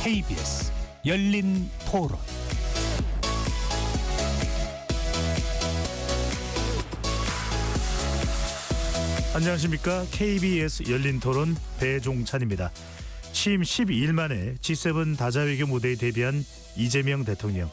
KBS 열린 토론. 안녕하십니까. KBS 열린 토론 배종찬입니다. 취임 12일 만에 G7 다자외교 무대에 데뷔한 이재명 대통령.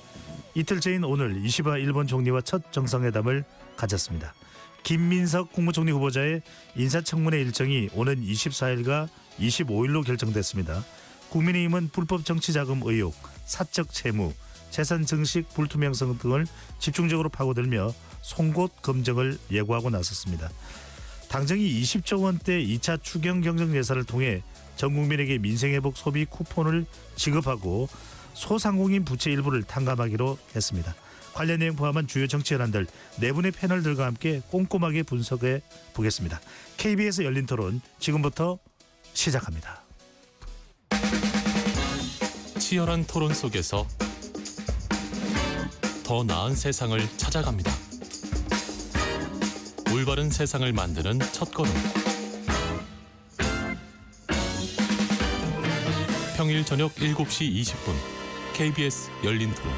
이틀째인 오늘 이시바 일본 총리와 첫 정상회담을 가졌습니다. 김민석 국무총리 후보자의 인사청문회 일정이 오는 24일과 25일로 결정됐습니다. 국민의힘은 불법 정치자금 의혹, 사적 채무, 재산 증식 불투명성 등을 집중적으로 파고들며 송곳 검증을 예고하고 나섰습니다. 당정이 20조 원대 2차 추경 경정 예산을 통해 전 국민에게 민생회복 소비 쿠폰을 지급하고 소상공인 부채 일부를 탕감하기로 했습니다. 관련 내용 포함한 주요 정치 현안들 네 분의 패널들과 함께 꼼꼼하게 분석해 보겠습니다. KBS 열린 토론 지금부터 시작합니다. 치열한 토론 속에서 더 나은 세상을 찾아갑니다. 올바른 세상을 만드는 첫걸음. 평일 저녁 7시 20분 KBS 열린 토론.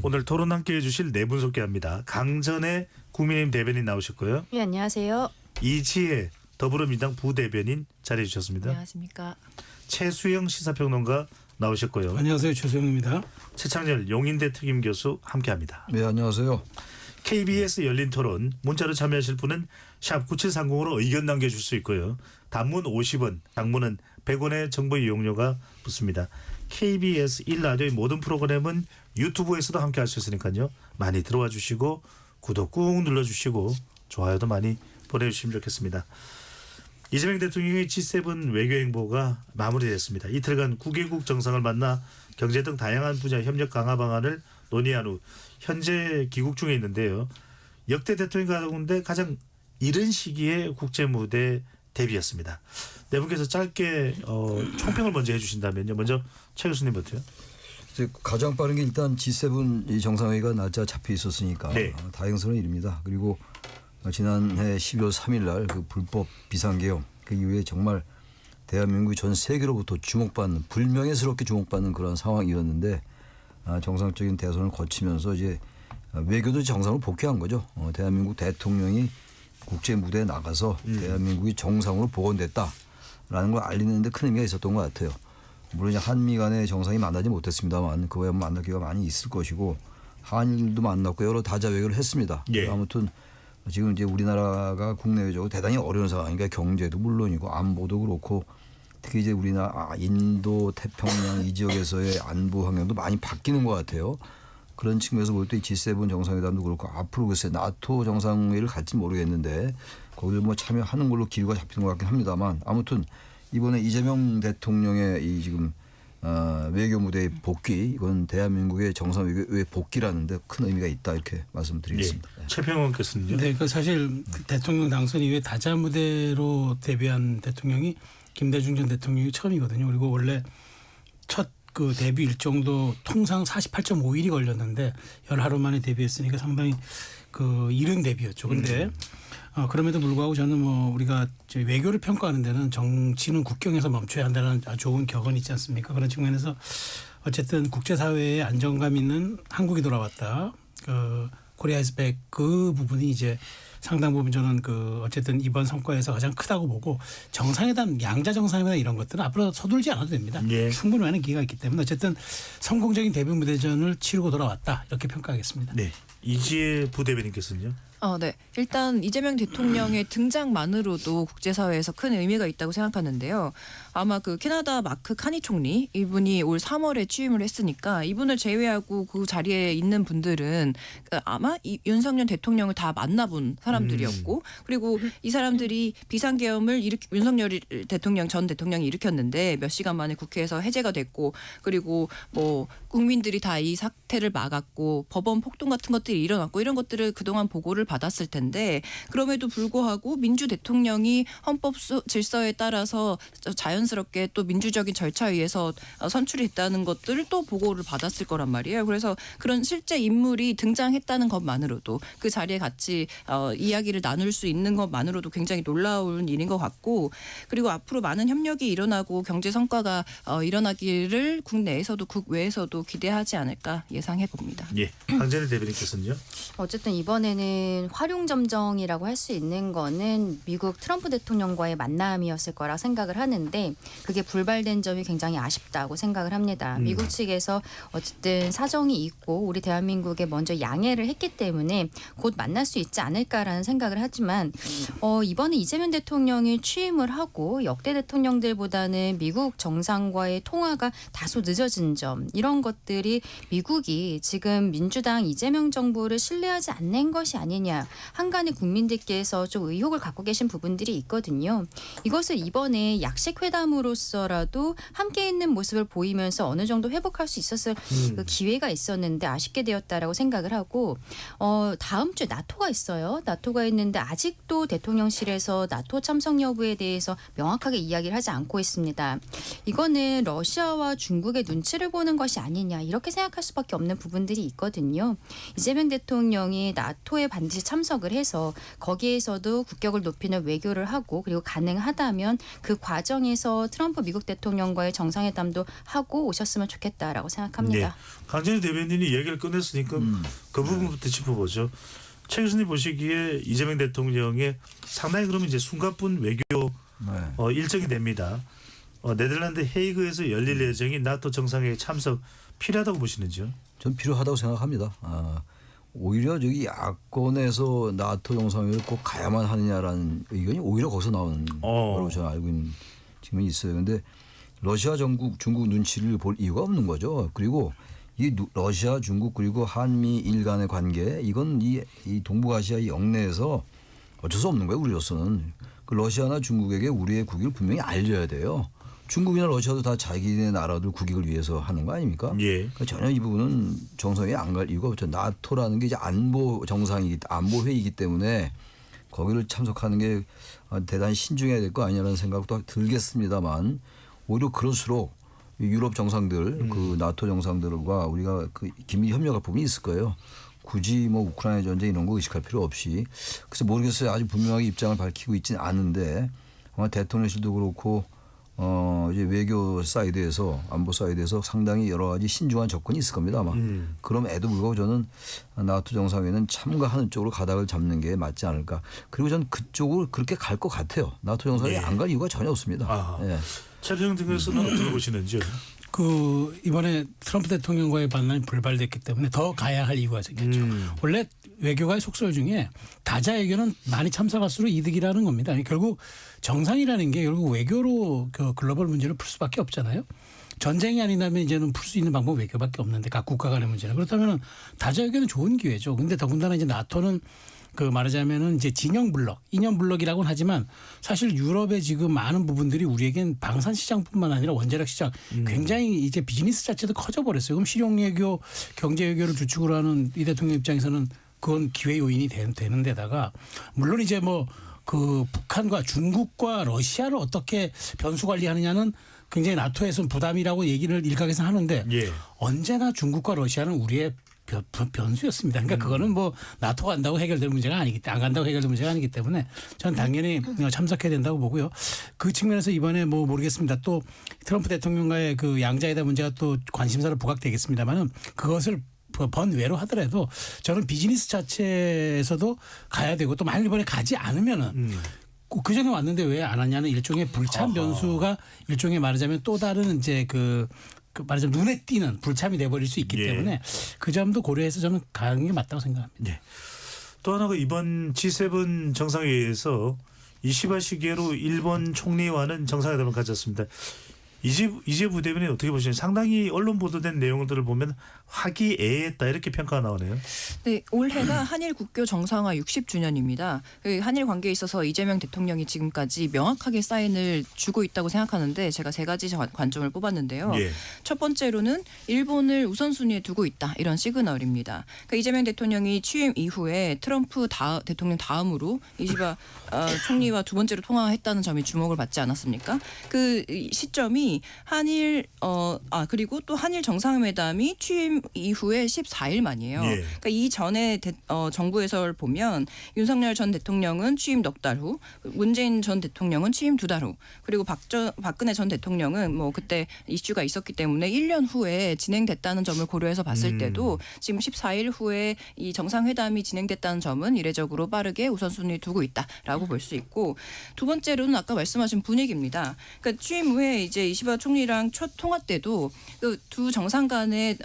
오늘 토론 함께해 주실 네 분 소개합니다. 강전의 국민의힘 대변인 나오셨고요. 네, 안녕하세요. 이지혜 더불어민주당 부대변인 자리해 주셨습니다. 안녕하십니까. 최수영 시사평론가 나오셨고요. 안녕하세요. 최수영입니다. 최창렬 용인대 특임 교수 함께합니다. 네, 안녕하세요. KBS 열린 토론 문자로 참여하실 분은 샵 9730으로 의견 남겨줄 수 있고요. 단문 50원, 장문은 100원의 정보 이용료가 붙습니다. KBS 1라디오의 모든 프로그램은 유튜브에서도 함께할 수 있으니까요. 많이 들어와 주시고 구독 꾹 눌러주시고 좋아요도 많이 보내주시면 좋겠습니다. 이재명 대통령의 G7 외교 행보가 마무리됐습니다. 이틀간 9개국 정상을 만나 경제 등 다양한 분야 협력 강화 방안을 논의한 후 현재 귀국 중에 있는데요. 역대 대통령 가운데 가장 이른 시기에 국제 무대 데뷔했습니다. 네 분께서 짧게 총평을 먼저 해주신다면요. 먼저 최 교수님부터요. 가장 빠른 게 일단 G7 이 정상회의가 날짜 잡혀 있었으니까 네. 다행스러운 일입니다. 그리고 지난해 12월 3일 날 그 불법 비상계엄 그 이후에 정말 대한민국이 전 세계로부터 주목받는 불명예스럽게 주목받는 그런 상황이었는데 정상적인 대선을 거치면서 이제 외교도 정상으로 복귀한 거죠. 대한민국 대통령이 국제 무대에 나가서 대한민국이 정상으로 복원됐다라는 걸 알리는 데 큰 의미가 있었던 것 같아요. 물론 이제 한미 간의 정상이 만나지 못했습니다만 그 외에 만날 기회가 많이 있을 것이고 한일도 만났고 여러 다자 외교를 했습니다. 예. 아무튼 지금 이제 우리나라가 국내외적으로 대단히 어려운 상황이니까 경제도 물론이고 안보도 그렇고 특히 이제 우리나라 인도 태평양 이 지역에서의 안보 환경도 많이 바뀌는 것 같아요. 그런 측면에서 볼 때 G7 정상회담도 그렇고 앞으로 글쎄 나토 정상회의를 갈지 모르겠는데 거기를 뭐 참여하는 걸로 기류가 잡히는 것 같긴 합니다만 아무튼 이번에 이재명 대통령의 이 지금 외교 무대의 복귀 이건 대한민국의 정상 외교의 복귀라는데 큰 의미가 있다 이렇게 말씀드리겠습니다. 예. 최평원 교수님요. 네, 그 사실 대통령 당선 이후에 다자 무대로 데뷔한 대통령이 김대중 전 대통령이 처음이거든요. 그리고 원래 첫 그 데뷔 일정도 통상 48.5일이 걸렸는데 열하루 만에 데뷔했으니까 상당히 그 이른 데뷔였죠. 근데 그럼에도 불구하고 저는 뭐 우리가 외교를 평가하는 데는 정치는 국경에서 멈춰야 한다는 아주 좋은 격언이 있지 않습니까? 그런 측면에서 어쨌든 국제사회에 안정감 있는 한국이 돌아왔다. 그 코리아 이즈백 그 부분이 이제 상당 부분 저는 그 어쨌든 이번 성과에서 가장 크다고 보고 정상회담 양자 정상회담 이런 것들은 앞으로 서둘지 않아도 됩니다. 예. 충분히 많은 기회가 있기 때문에 어쨌든 성공적인 데뷔 무대전을 치르고 돌아왔다 이렇게 평가하겠습니다. 네. 이지혜 부대변인께서는요. 네. 일단 이재명 대통령의 등장만으로도 국제사회에서 큰 의미가 있다고 생각하는데요. 아마 그 캐나다 마크 카니 총리 이분이 올 3월에 취임을 했으니까 이분을 제외하고 그 자리에 있는 분들은 아마 윤석열 대통령을 다 만나본 사람들이었고 그리고 이 사람들이 비상계엄을 윤석열 대통령 전 대통령이 일으켰는데 몇 시간 만에 국회에서 해제가 됐고 그리고 뭐 국민들이 다 이 사태를 막았고 법원 폭동 같은 것들이 일어났고 이런 것들을 그동안 보고를 받았을 텐데 그럼에도 불구하고 민주 대통령이 헌법 질서에 따라서 자연스럽게 또 민주적인 절차에 의해서 선출이 됐다는 것들을 또 보고를 받았을 거란 말이에요. 그래서 그런 실제 인물이 등장했다는 것만으로도 그 자리에 같이 이야기를 나눌 수 있는 것만으로도 굉장히 놀라운 일인 것 같고 그리고 앞으로 많은 협력이 일어나고 경제 성과가 일어나기를 국내에서도 국외에서도 기대하지 않을까 예상해 봅니다. 예, 강재래 대변인께서는요. 어쨌든 이번에는 활용점정이라고 할 수 있는 거는 미국 트럼프 대통령과의 만남이었을 거라 생각을 하는데 그게 불발된 점이 굉장히 아쉽다고 생각을 합니다. 미국 측에서 어쨌든 사정이 있고 우리 대한민국에 먼저 양해를 했기 때문에 곧 만날 수 있지 않을까라는 생각을 하지만 이번에 이재명 대통령이 취임을 하고 역대 대통령들보다는 미국 정상과의 통화가 다소 늦어진 점 이런 것들이 미국이 지금 민주당 이재명 정부를 신뢰하지 않는 것이 아니냐 한간의 국민들께서 좀 의혹을 갖고 계신 부분들이 있거든요. 이것을 이번에 약식 회담으로서라도 함께 있는 모습을 보이면서 어느 정도 회복할 수 있었을 그 기회가 있었는데 아쉽게 되었다라고 생각을 하고 다음 주에 나토가 있어요. 나토가 있는데 아직도 대통령실에서 나토 참석 여부에 대해서 명확하게 이야기를 하지 않고 있습니다. 이거는 러시아와 중국의 눈치를 보는 것이 아니냐 이렇게 생각할 수밖에 없는 부분들이 있거든요. 이재명 대통령이 나토에 반드시 참석을 해서 거기에서도 국격을 높이는 외교를 하고 그리고 가능하다면 그 과정에서 트럼프 미국 대통령과의 정상회담도 하고 오셨으면 좋겠다라고 생각합니다. 네. 강재래 대변인이 얘기를 꺼냈으니까 그 부분부터 짚어보죠. 최 교수님 보시기에 이재명 대통령의 상당히 그러면 이제 숨가쁜 외교 일정이 됩니다. 네덜란드 헤이그에서 열릴 예정인 나토 정상회의 참석 필요하다고 보시는지요? 전 필요하다고 생각합니다. 오히려 저기 야권에서 나토 정상회의를 꼭 가야만 하느냐라는 의견이 오히려 거기서 나오는 거라고 저는 알고 있는 측면이 있어요. 그런데 러시아, 중국 눈치를 볼 이유가 없는 거죠. 그리고 이 러시아, 중국 그리고 한미일 간의 관계 이건 이 동북아시아 영내에서 어쩔 수 없는 거예요. 우리로서는 그 러시아나 중국에게 우리의 국익을 분명히 알려야 돼요. 중국이나 러시아도 다 자기네 나라들 국익을 위해서 하는 거 아닙니까? 예. 그러니까 전혀 이 부분은 정상회의 안 갈 이유가 없죠. 나토라는 게 이제 안보 회의이기 때문에 거기를 참석하는 게 대단히 신중해야 될 거 아니냐는 생각도 들겠습니다만 오히려 그럴수록 유럽 정상들 그 나토 정상들과 우리가 그 긴密협력할 부분이 있을 거예요. 굳이 뭐 우크라이나 전쟁 이런 거 의식할 필요 없이 그래서 모르겠어요. 아주 분명하게 입장을 밝히고 있지는 않은데 아마 대통령실도 그렇고 이제 외교 사이드에서 안보 사이드에서 상당히 여러 가지 신중한 접근이 있을 겁니다 아마. 그럼에도 불구하고 저는 나토 정상회의는 참가하는 쪽으로 가닥을 잡는 게 맞지 않을까. 그리고 저는 그쪽으로 그렇게 갈 것 같아요. 나토 정상회의 안 갈 이유가 전혀 없습니다. 예. 최평 등에서는 어떻게 보시는지요? 그 이번에 트럼프 대통령과의 만남이 불발됐기 때문에 더 가야 할 이유가 생겼죠. 원래 외교가의 속설 중에 다자외교는 많이 참석할수록 이득이라는 겁니다. 결국 정상이라는 게 결국 외교로 그 글로벌 문제를 풀 수밖에 없잖아요. 전쟁이 아니라면 이제는 풀 수 있는 방법 외교밖에 없는데 각 국가 간의 문제는 그렇다면 다자외교는 좋은 기회죠. 근데 더군다나 이제 나토는 그 말하자면은 이제 진영 블록, 이념 블록이라고는 하지만 사실 유럽의 지금 많은 부분들이 우리에겐 방산 시장뿐만 아니라 원자력 시장 굉장히 이제 비즈니스 자체도 커져 버렸어요. 그럼 실용 외교, 경제 외교를 주축으로 하는 이 대통령 입장에서는 그건 기회 요인이 되는 데다가 물론 이제 뭐 그 북한과 중국과 러시아를 어떻게 변수 관리하느냐는 굉장히 나토에서는 부담이라고 얘기를 일각에서 하는데 예. 언제나 중국과 러시아는 우리의 변수였습니다. 그러니까 그거는 뭐 나토 간다고 해결될 문제가 아니기 때문에 안 간다고 해결될 문제가 아니기 때문에 저는 당연히 참석해야 된다고 보고요. 그 측면에서 이번에 뭐 모르겠습니다. 또 트럼프 대통령과의 그 양자회담 문제가 또 관심사로 부각되겠습니다만은 그것을 번외로 하더라도 저는 비즈니스 자체에서도 가야 되고 또 만약 이번에 가지 않으면은 그 전에 왔는데 왜 안 왔냐는 일종의 불참 변수가 일종의 말하자면 또 다른 이제 그 말하자면 눈에 띄는 불참이 돼버릴 수 있기 때문에 그 점도 고려해서 저는 가는 게 맞다고 생각합니다. 예. 또 하나가 이번 G7 정상회의에서 이시바 시게로 일본 총리와는 정상회담을 가졌습니다. 이재 부대변인 어떻게 보시나요? 상당히 언론 보도된 내용들을 보면 화기애애했다 이렇게 평가가 나오네요. 네, 올해가 한일 국교 정상화 60주년입니다. 한일 관계에 있어서 이재명 대통령이 지금까지 명확하게 사인을 주고 있다고 생각하는데 제가 세 가지 관점을 뽑았는데요. 예. 첫 번째로는 일본을 우선순위에 두고 있다 이런 시그널입니다. 그러니까 이재명 대통령이 취임 이후에 트럼프 대통령 다음으로 이시바 총리와 두 번째로 통화했다는 점이 주목을 받지 않았습니까? 그 시점이 한일 그리고 또 한일 정상회담이 취임 취임 이후에 14일 만이에요. 예. 그러니까 이 전에 정부에서 보면 윤석열 전 대통령은 취임 넉 달 후, 문재인 전 대통령은 취임 2달 후, 그리고 박근혜 전 대통령은 뭐 그때 이슈가 있었기 때문에 1년 후에 진행됐다는 점을 고려해서 봤을 때도 지금 14일 후에 이 정상회담이 진행됐다는 점은 이례적으로 빠르게 우선순위 두고 있다라고 볼 수 있고, 두 번째로는 아까 말씀하신 분위기입니다. 그러니까 취임 후에 이제 이시바 총리랑 첫 통화 때도 그 두 정상 간의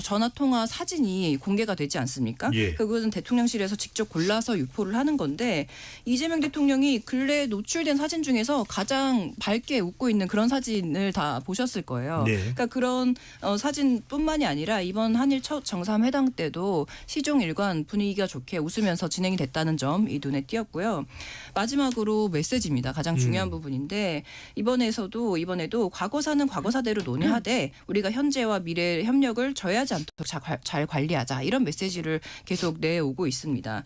전화 통화 사진이 공개가 되지 않습니까? 예. 그것은 대통령실에서 직접 골라서 유포를 하는 건데, 이재명 대통령이 근래 노출된 사진 중에서 가장 밝게 웃고 있는 그런 사진을 다 보셨을 거예요. 네. 그러니까 그런 사진뿐만이 아니라 이번 한일 첫 정상회담 때도 시종일관 분위기가 좋게 웃으면서 진행이 됐다는 점 이 눈에 띄었고요. 마지막으로 메시지입니다. 가장 중요한 부분인데, 이번에도 과거사는 과거사대로 논의하되 우리가 현재와 미래의 협력을 저해하지 않도록 잘 관리하자, 이런 메시지를 계속 내오고 있습니다.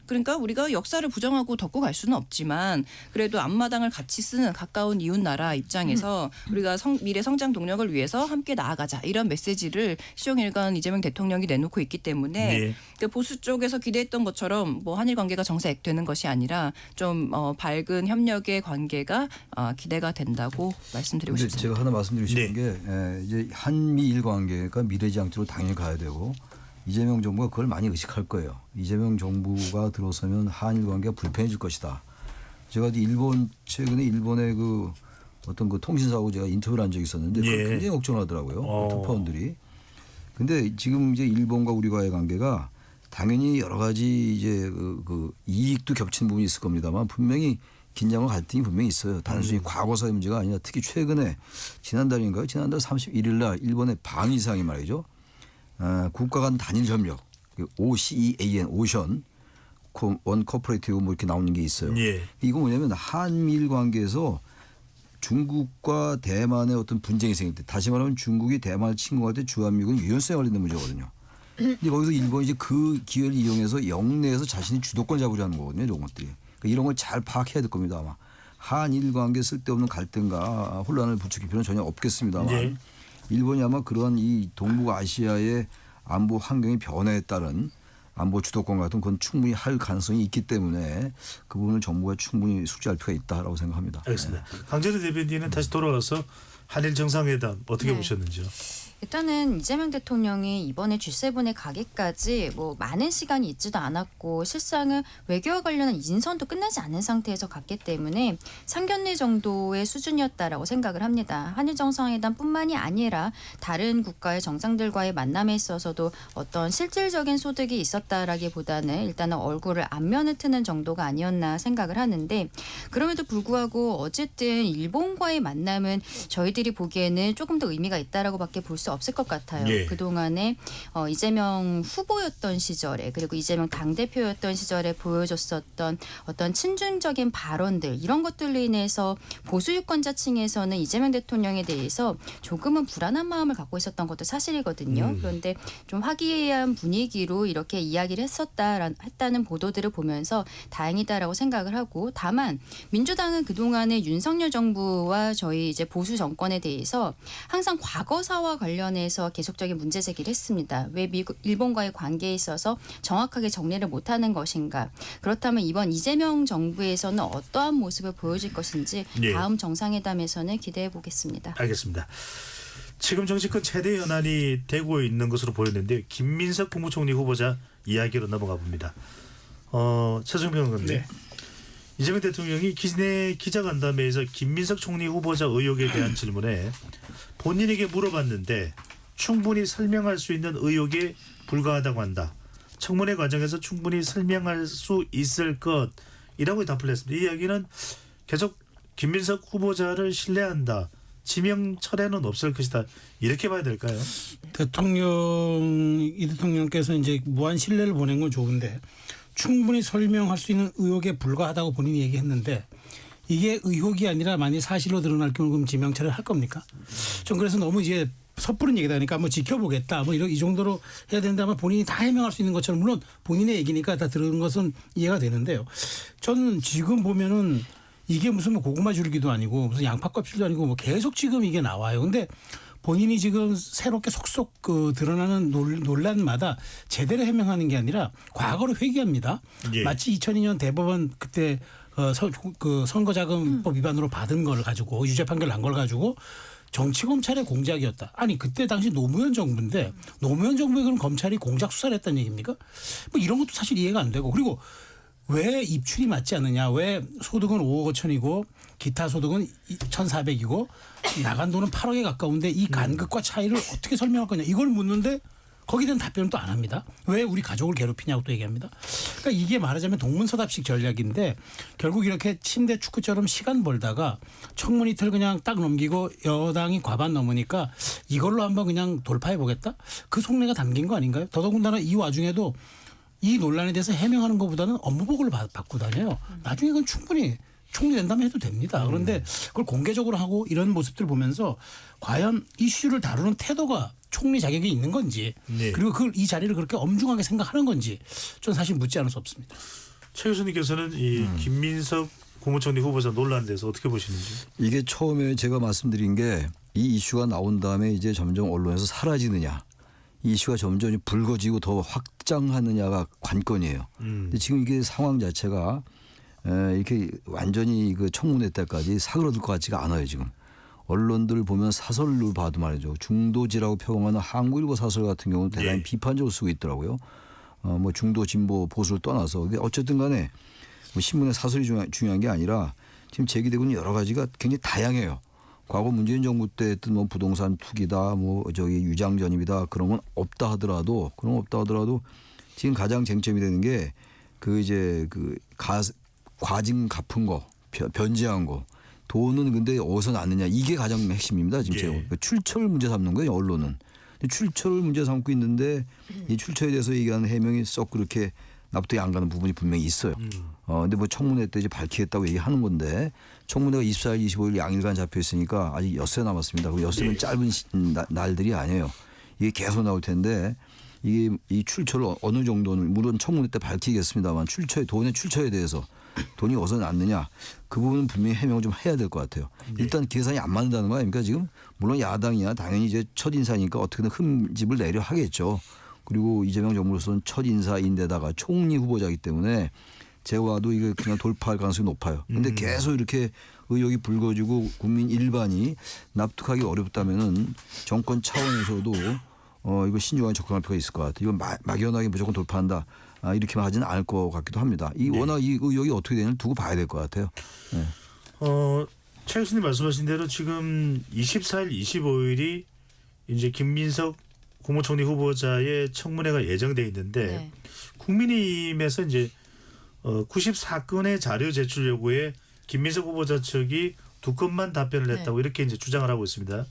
그러니까 우리가 역사를 부정하고 덮고 갈 수는 없지만 그래도 앞마당을 같이 쓰는 가까운 이웃 나라 입장에서 우리가 미래 성장 동력을 위해서 함께 나아가자, 이런 메시지를 시종일관 이재명 대통령이 내놓고 있기 때문에 네. 그 보수 쪽에서 기대했던 것처럼 뭐 한일 관계가 정색되는 것이 아니라 좀 밝은 협력의 관계가 기대가 된다고 말씀드리고 근데 싶습니다. 제가 하나 말씀드리고 싶은 네. 게 이제 한미일 관계가 미래지향적으로 당연히 가야 되고 이재명 정부가 그걸 많이 의식할 거예요. 이재명 정부가 들어서면 한일 관계가 불편해질 것이다. 제가 최근에 일본의 그 어떤 그 통신사하고 제가 인터뷰를 한 적이 있었는데 그걸 예. 굉장히 걱정하더라고요. 특파원들이. 근데 지금 이제 일본과 우리와의 관계가 당연히 여러 가지 이제 그 이익도 겹치는 부분이 있을 겁니다만 분명히 긴장과 갈등이 분명히 있어요. 단순히 과거사의 문제가 아니라 특히 최근에 지난달 31일 날 일본의 방위상이 말이죠. 국가 간 단일 협력 OCEAN 오션 원 코퍼레이티브 뭐 이렇게 나오는 게 있어요. 예. 이거 뭐냐면 한미일 관계에서 중국과 대만의 어떤 분쟁이 생길 때, 다시 말하면 중국이 대만을 침공할 때 주한미군 유연성에 걸리는 문제거든요. 근데 거기서 일본이 이제 그 기회를 이용해서 영내에서 자신이 주도권 잡으려는 거거든요. 이런 것들이. 그러니까 이런 걸 잘 파악해야 될 겁니다. 아마. 한일 관계 쓸데없는 갈등과 혼란을 부추길 필요는 전혀 없겠습니다만 네. 일본이 아마 그런 이 동북아시아의 안보 환경의 변화에 따른 안보 주도권 같은 건 충분히 할 가능성이 있기 때문에 그 부분을 정부가 충분히 숙지할 필요가 있다라고 생각합니다. 알겠습니다. 강재래 대변인은 다시 돌아와서 한일 정상회담 어떻게 네. 보셨는지요? 일단은 이재명 대통령이 이번에 G7에 가기까지 뭐 많은 시간이 있지도 않았고 실상은 외교와 관련한 인선도 끝나지 않은 상태에서 갔기 때문에 상견례 정도의 수준이었다라고 생각을 합니다. 한일 정상회담뿐만이 아니라 다른 국가의 정상들과의 만남에 있어서도 어떤 실질적인 소득이 있었다라기보다는 일단은 얼굴을 안면을 트는 정도가 아니었나 생각을 하는데, 그럼에도 불구하고 어쨌든 일본과의 만남은 저희들이 보기에는 조금 더 의미가 있다라고밖에 볼 수 없을 것 같아요. 예. 그동안에 이재명 후보였던 시절에, 그리고 이재명 당대표였던 시절에 보여줬었던 어떤 친중적인 발언들, 이런 것들로 인해서 보수 유권자층에서는 이재명 대통령에 대해서 조금은 불안한 마음을 갖고 있었던 것도 사실이거든요. 그런데 좀 화기애애한 분위기로 이렇게 이야기를 했다는 보도들을 보면서 다행이다라고 생각을 하고, 다만 민주당은 그동안에 윤석열 정부와 저희 이제 보수 정권에 대해서 항상 과거사와 관련해서 계속적인 문제 제기를 했습니다. 왜 일본과의 관계에 있어서 정확하게 정리를 못하는 것인가. 그렇다면 이번 이재명 정부에서는 어떠한 모습을 보여줄 것인지 예. 다음 정상회담에서는 기대해 보겠습니다. 알겠습니다. 지금 정치권 최대 연안이 되고 있는 것으로 보였는데 김민석 국무총리 후보자 이야기로 넘어가 봅니다. 최종병 의원님. 네. 이재명 대통령이 기내 기자간담회에서 김민석 총리 후보자 의혹에 대한 질문에 본인에게 물어봤는데 충분히 설명할 수 있는 의혹에 불과하다고 한다. 청문회 과정에서 충분히 설명할 수 있을 것이라고 답을 했습니다. 이 이야기는 계속 김민석 후보자를 신뢰한다. 지명 철회는 없을 것이다. 이렇게 봐야 될까요? 이 대통령께서 이제 무한 신뢰를 보낸 건 좋은데 충분히 설명할 수 있는 의혹에 불과하다고 본인이 얘기했는데, 이게 의혹이 아니라 만약 사실로 드러날 경우 그럼 지명철을 할 겁니까? 좀 그래서 너무 이제 섣부른 얘기다 하니까 뭐 지켜보겠다 뭐 이 정도로 해야 된다면 본인이 다 해명할 수 있는 것처럼, 물론 본인의 얘기니까 다 들은 것은 이해가 되는데요. 저는 지금 보면은 이게 무슨 고구마 줄기도 아니고 무슨 양파 껍질도 아니고 뭐 계속 지금 이게 나와요. 근데 본인이 지금 새롭게 속속 드러나는 논란마다 제대로 해명하는 게 아니라 과거를 회귀합니다. 예. 마치 2002년 대법원 그때 선거자금법 위반으로 받은 걸 가지고 유죄 판결 난 걸 가지고 정치검찰의 공작이었다. 아니 그때 당시 노무현 정부인데 노무현 정부에 그럼 검찰이 공작 수사를 했다는 얘기입니까? 뭐 이런 것도 사실 이해가 안 되고 그리고 왜 입출이 맞지 않느냐. 왜 소득은 5억 5천이고 기타 소득은 1,400이고 나간 돈은 8억에 가까운데 이 간극과 차이를 어떻게 설명할 거냐. 이걸 묻는데 거기에 대한 답변은 또 안 합니다. 왜 우리 가족을 괴롭히냐고 또 얘기합니다. 그러니까 이게 말하자면 동문서답식 전략인데 결국 이렇게 침대 축구처럼 시간 벌다가 청문 이틀 그냥 딱 넘기고 여당이 과반 넘으니까 이걸로 한번 그냥 돌파해 보겠다. 그 속내가 담긴 거 아닌가요? 더더군다나 이 와중에도 이 논란에 대해서 해명하는 것보다는 업무보고를 받고 다녀요. 나중에 그건 충분히 총리된다면 해도 됩니다. 그런데 그걸 공개적으로 하고 이런 모습들 보면서 과연 이슈를 다루는 태도가 총리 자격이 있는 건지 네. 그리고 이 자리를 그렇게 엄중하게 생각하는 건지 저는 사실 묻지 않을 수 없습니다. 최 교수님께서는 이 김민석 국무총리 후보자 논란에 대해서 어떻게 보시는지? 이게 처음에 제가 말씀드린 게 이 이슈가 나온 다음에 이제 점점 언론에서 사라지느냐. 이 이슈가 점점 불거지고 더 확장하느냐가 관건이에요. 근데 지금 이게 상황 자체가 이렇게 완전히 그 청문회 때까지 사그러들 것 같지가 않아요 지금. 언론들 보면 사설로 봐도 말이죠. 중도지라고 표방하는 한국일보 사설 같은 경우는 대단히 네. 비판적으로 쓰고 있더라고요. 뭐 중도 진보 보수를 떠나서 근데 어쨌든 간에 뭐 신문의 사설이 중요한 게 아니라 지금 제기되고 있는 여러 가지가 굉장히 다양해요. 과거 문재인 정부 때 했던 뭐 부동산 투기다, 뭐 저기 유장 전입이다 그런 건 없다 하더라도 지금 가장 쟁점이 되는 게 그 이제 그 과징 갚은 거, 변제한 거, 돈은 근데 어디서 났느냐 이게 가장 핵심입니다. 지금 제가 예. 출처를 문제 삼는 거예요 언론은. 근데 출처를 문제 삼고 있는데 이 출처에 대해서 얘기하는 해명이 썩 그렇게 납득이 안 가는 부분이 분명히 있어요. 근데 뭐 청문회 때 이제 밝히겠다고 얘기하는 건데 청문회가 24일, 25일 양일간 잡혀 있으니까 아직 엿새 남았습니다. 그리고 엿새는 네. 짧은 날들이 아니에요. 이게 계속 나올 텐데 이게 이 출처를 어느 정도는 물론 청문회 때 밝히겠습니다만 돈의 출처에 대해서 돈이 어디서 났느냐 그 부분은 분명히 해명을 좀 해야 될 것 같아요. 일단 계산이 안 맞는다는 거 아닙니까 지금 물론 야당이야 당연히 이제 첫 인사니까 어떻게든 흠집을 내려 하겠죠. 그리고 이재명 정부로서는 첫 인사인데다가 총리 후보자이기 때문에 제가 봐도 이거 그냥 돌파할 가능성이 높아요. 그런데 계속 이렇게 의혹이 불거지고 국민 일반이 납득하기 어렵다면은 정권 차원에서도 이거 신중하게 접근할 필요가 있을 것 같아요. 이건 막연하게 무조건 돌파한다. 이렇게만 하지는 않을 것 같기도 합니다. 워낙 이 의혹이 어떻게 되는지 두고 봐야 될 것 같아요. 네. 최 교수님 말씀하신 대로 지금 24일, 25일이 이제 김민석 국무총리 후보자의 청문회가 예정돼 있는데 네. 국민의힘에서 이제 94건의 자료 제출 요구에 김민석 후보자 측이 2건만 답변을 했다고 이렇게 이제 주장을 하고 있습니다.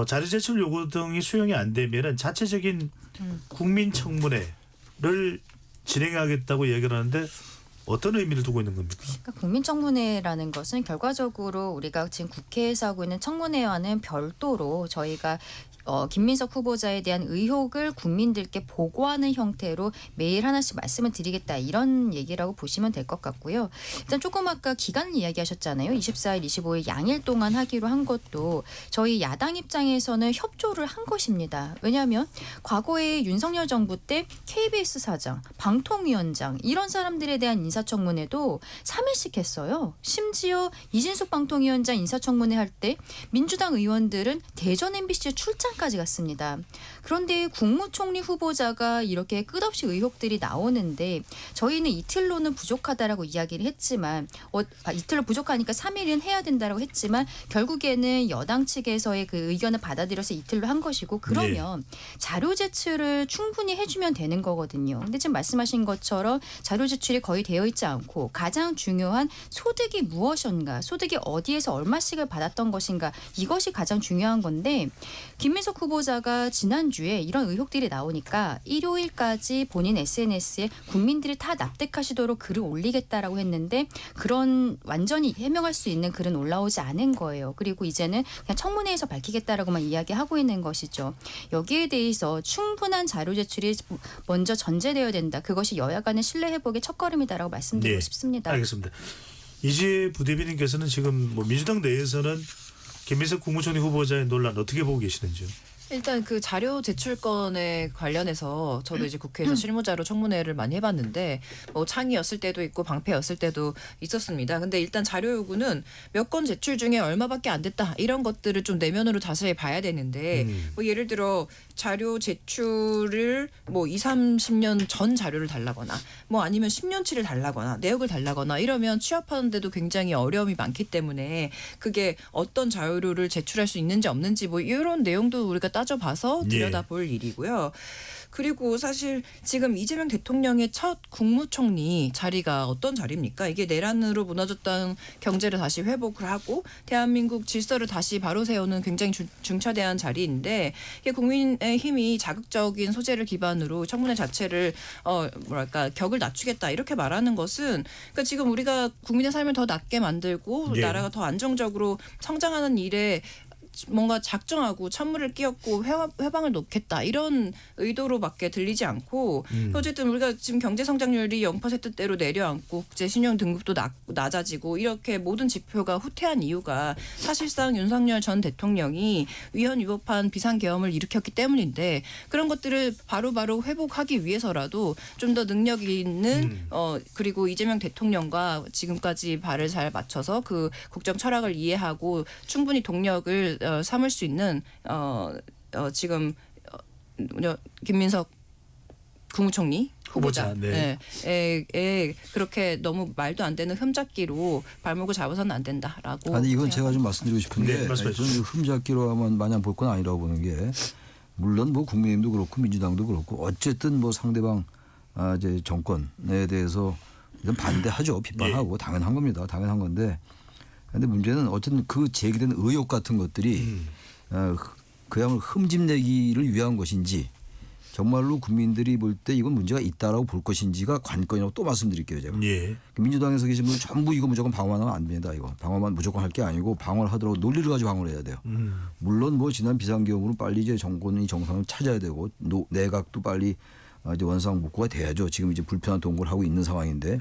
자료 제출 요구 등이 수용이 안 되면은 자체적인 국민 청문회를 진행하겠다고 얘기를 하는데 어떤 의미를 두고 있는 겁니까? 그러니까 국민청문회라는 것은 결과적으로 우리가 지금 국회에서 하고 있는 청문회와는 별도로 저희가 김민석 후보자에 대한 의혹을 국민들께 보고하는 형태로 매일 하나씩 말씀을 드리겠다 이런 얘기라고 보시면 될 것 같고요. 일단 조금 아까 기간을 이야기하셨잖아요. 24일, 25일 양일 동안 하기로 한 것도 저희 야당 입장에서는 협조를 한 것입니다. 왜냐하면 과거에 윤석열 정부 때 KBS 사장, 방통위원장 이런 사람들에 대한 인사청문회도 3일씩 했어요. 심지어 이진숙 방통위원장 인사청문회 할 때 민주당 의원들은 대전 MBC에 출장까지 갔습니다. 그런데 국무총리 후보자가 이렇게 끝없이 의혹들이 나오는데 저희는 이틀로는 부족하다라고 이야기를 했지만 이틀로 부족하니까 3일은 해야 된다라고 했지만 결국에는 여당 측에서의 그 의견을 받아들여서 이틀로 한 것이고 그러면 자료 제출을 충분히 해주면 되는 거거든요. 근데 지금 말씀하신 것처럼 자료 제출이 거의 되어 있지 않고 가장 중요한 소득이 무엇인가, 소득이 어디에서 얼마씩을 받았던 것인가 이것이 가장 중요한 건데 김민석 후보자가 지난주에 이런 의혹들이 나오니까 일요일까지 본인 SNS에 국민들이 다 납득하시도록 글을 올리겠다라고 했는데 그런 완전히 해명할 수 있는 글은 올라오지 않은 거예요. 그리고 이제는 그냥 청문회에서 밝히겠다라고만 이야기하고 있는 것이죠. 여기에 대해서 충분한 자료 제출이 먼저 전제되어야 된다. 그것이 여야 간의 신뢰 회복의 첫걸음이다라고 말씀드리고 싶습니다. 알겠습니다. 이재 부대변인께서는 지금 뭐 민주당 내에서는 김민석 국무총리 후보자의 논란 어떻게 보고 계시는지요? 일단 그 자료 제출건에 관련해서 저도 이제 국회에서 실무자로 청문회를 많이 해봤는데 뭐 창의였을 때도 있고 방패였을 때도 있었습니다. 근데 일단 자료 요구는 몇 건 제출 중에 얼마밖에 안 됐다 이런 것들을 좀 내면으로 자세히 봐야 되는데 뭐 예를 들어 자료 제출을 뭐 20, 30년 전 자료를 달라거나 뭐 아니면 10년치를 달라거나 내역을 달라거나 이러면 취합하는데도 굉장히 어려움이 많기 때문에 그게 어떤 자료를 제출할 수 있는지 없는지 뭐 이런 내용도 우리가 따져봐서 들여다볼 일이고요. 그리고 사실 지금 이재명 대통령의 첫 국무총리 자리가 어떤 자리입니까? 이게 내란으로 무너졌던 경제를 다시 회복을 하고 대한민국 질서를 다시 바로 세우는 굉장히 중차대한 자리인데 이게 국민의힘이 자극적인 소재를 기반으로 청문회 자체를 뭐랄까 격을 낮추겠다 이렇게 말하는 것은 그러니까 지금 우리가 국민의 삶을 더 낫게 만들고 나라가 더 안정적으로 성장하는 일에 뭔가 작정하고 찬물을 끼얹고 회방을 놓겠다 이런 의도로밖에 들리지 않고 어쨌든 우리가 지금 경제 성장률이 0%대로 내려앉고 국제 신용 등급도 낮아지고 이렇게 모든 지표가 후퇴한 이유가 사실상 윤석열 전 대통령이 위헌 위법한 비상계엄을 일으켰기 때문인데 그런 것들을 바로바로 회복하기 위해서라도 좀 더 능력 있는 그리고 이재명 대통령과 지금까지 발을 잘 맞춰서 그 국정 철학을 이해하고 충분히 동력을 삼을 수 있는 지금 김민석 국무총리 후보자 네. 그렇게 너무 말도 안 되는 흠잡기로 발목을 잡아서는 안 된다라고. 아니 이건 생각합니다. 제가 좀 말씀드리고 싶은 네, 게 말씀해 저는 흠잡기로 하면 마냥 볼 건 아니라고 보는 게 물론 뭐 국민의힘도 그렇고 민주당도 그렇고 어쨌든 뭐 상대방 이제 정권에 대해서 이건 반대하죠. 비판하고 당연한 겁니다. 당연한 건데 그런데 문제는 어쨌든 그 제기된 의혹 같은 것들이 그야말로 흠집내기를 위한 것인지 정말로 국민들이 볼 때 이건 문제가 있다라고 볼 것인지가 관건이라고 또 말씀드릴게요. 제가. 예. 민주당에서 계신 분은 전부 이거 무조건 방어하면 안 됩니다. 이거 방어만 무조건 할 게 아니고 방어를 하더라도 논리를 가지고 방어를 해야 돼요. 물론 뭐 지난 비상계엄으로 빨리 이제 정권이 정상을 찾아야 되고 내각도 빨리 이제 원상복구가 돼야죠. 지금 이제 불편한 동거를 하고 있는 상황인데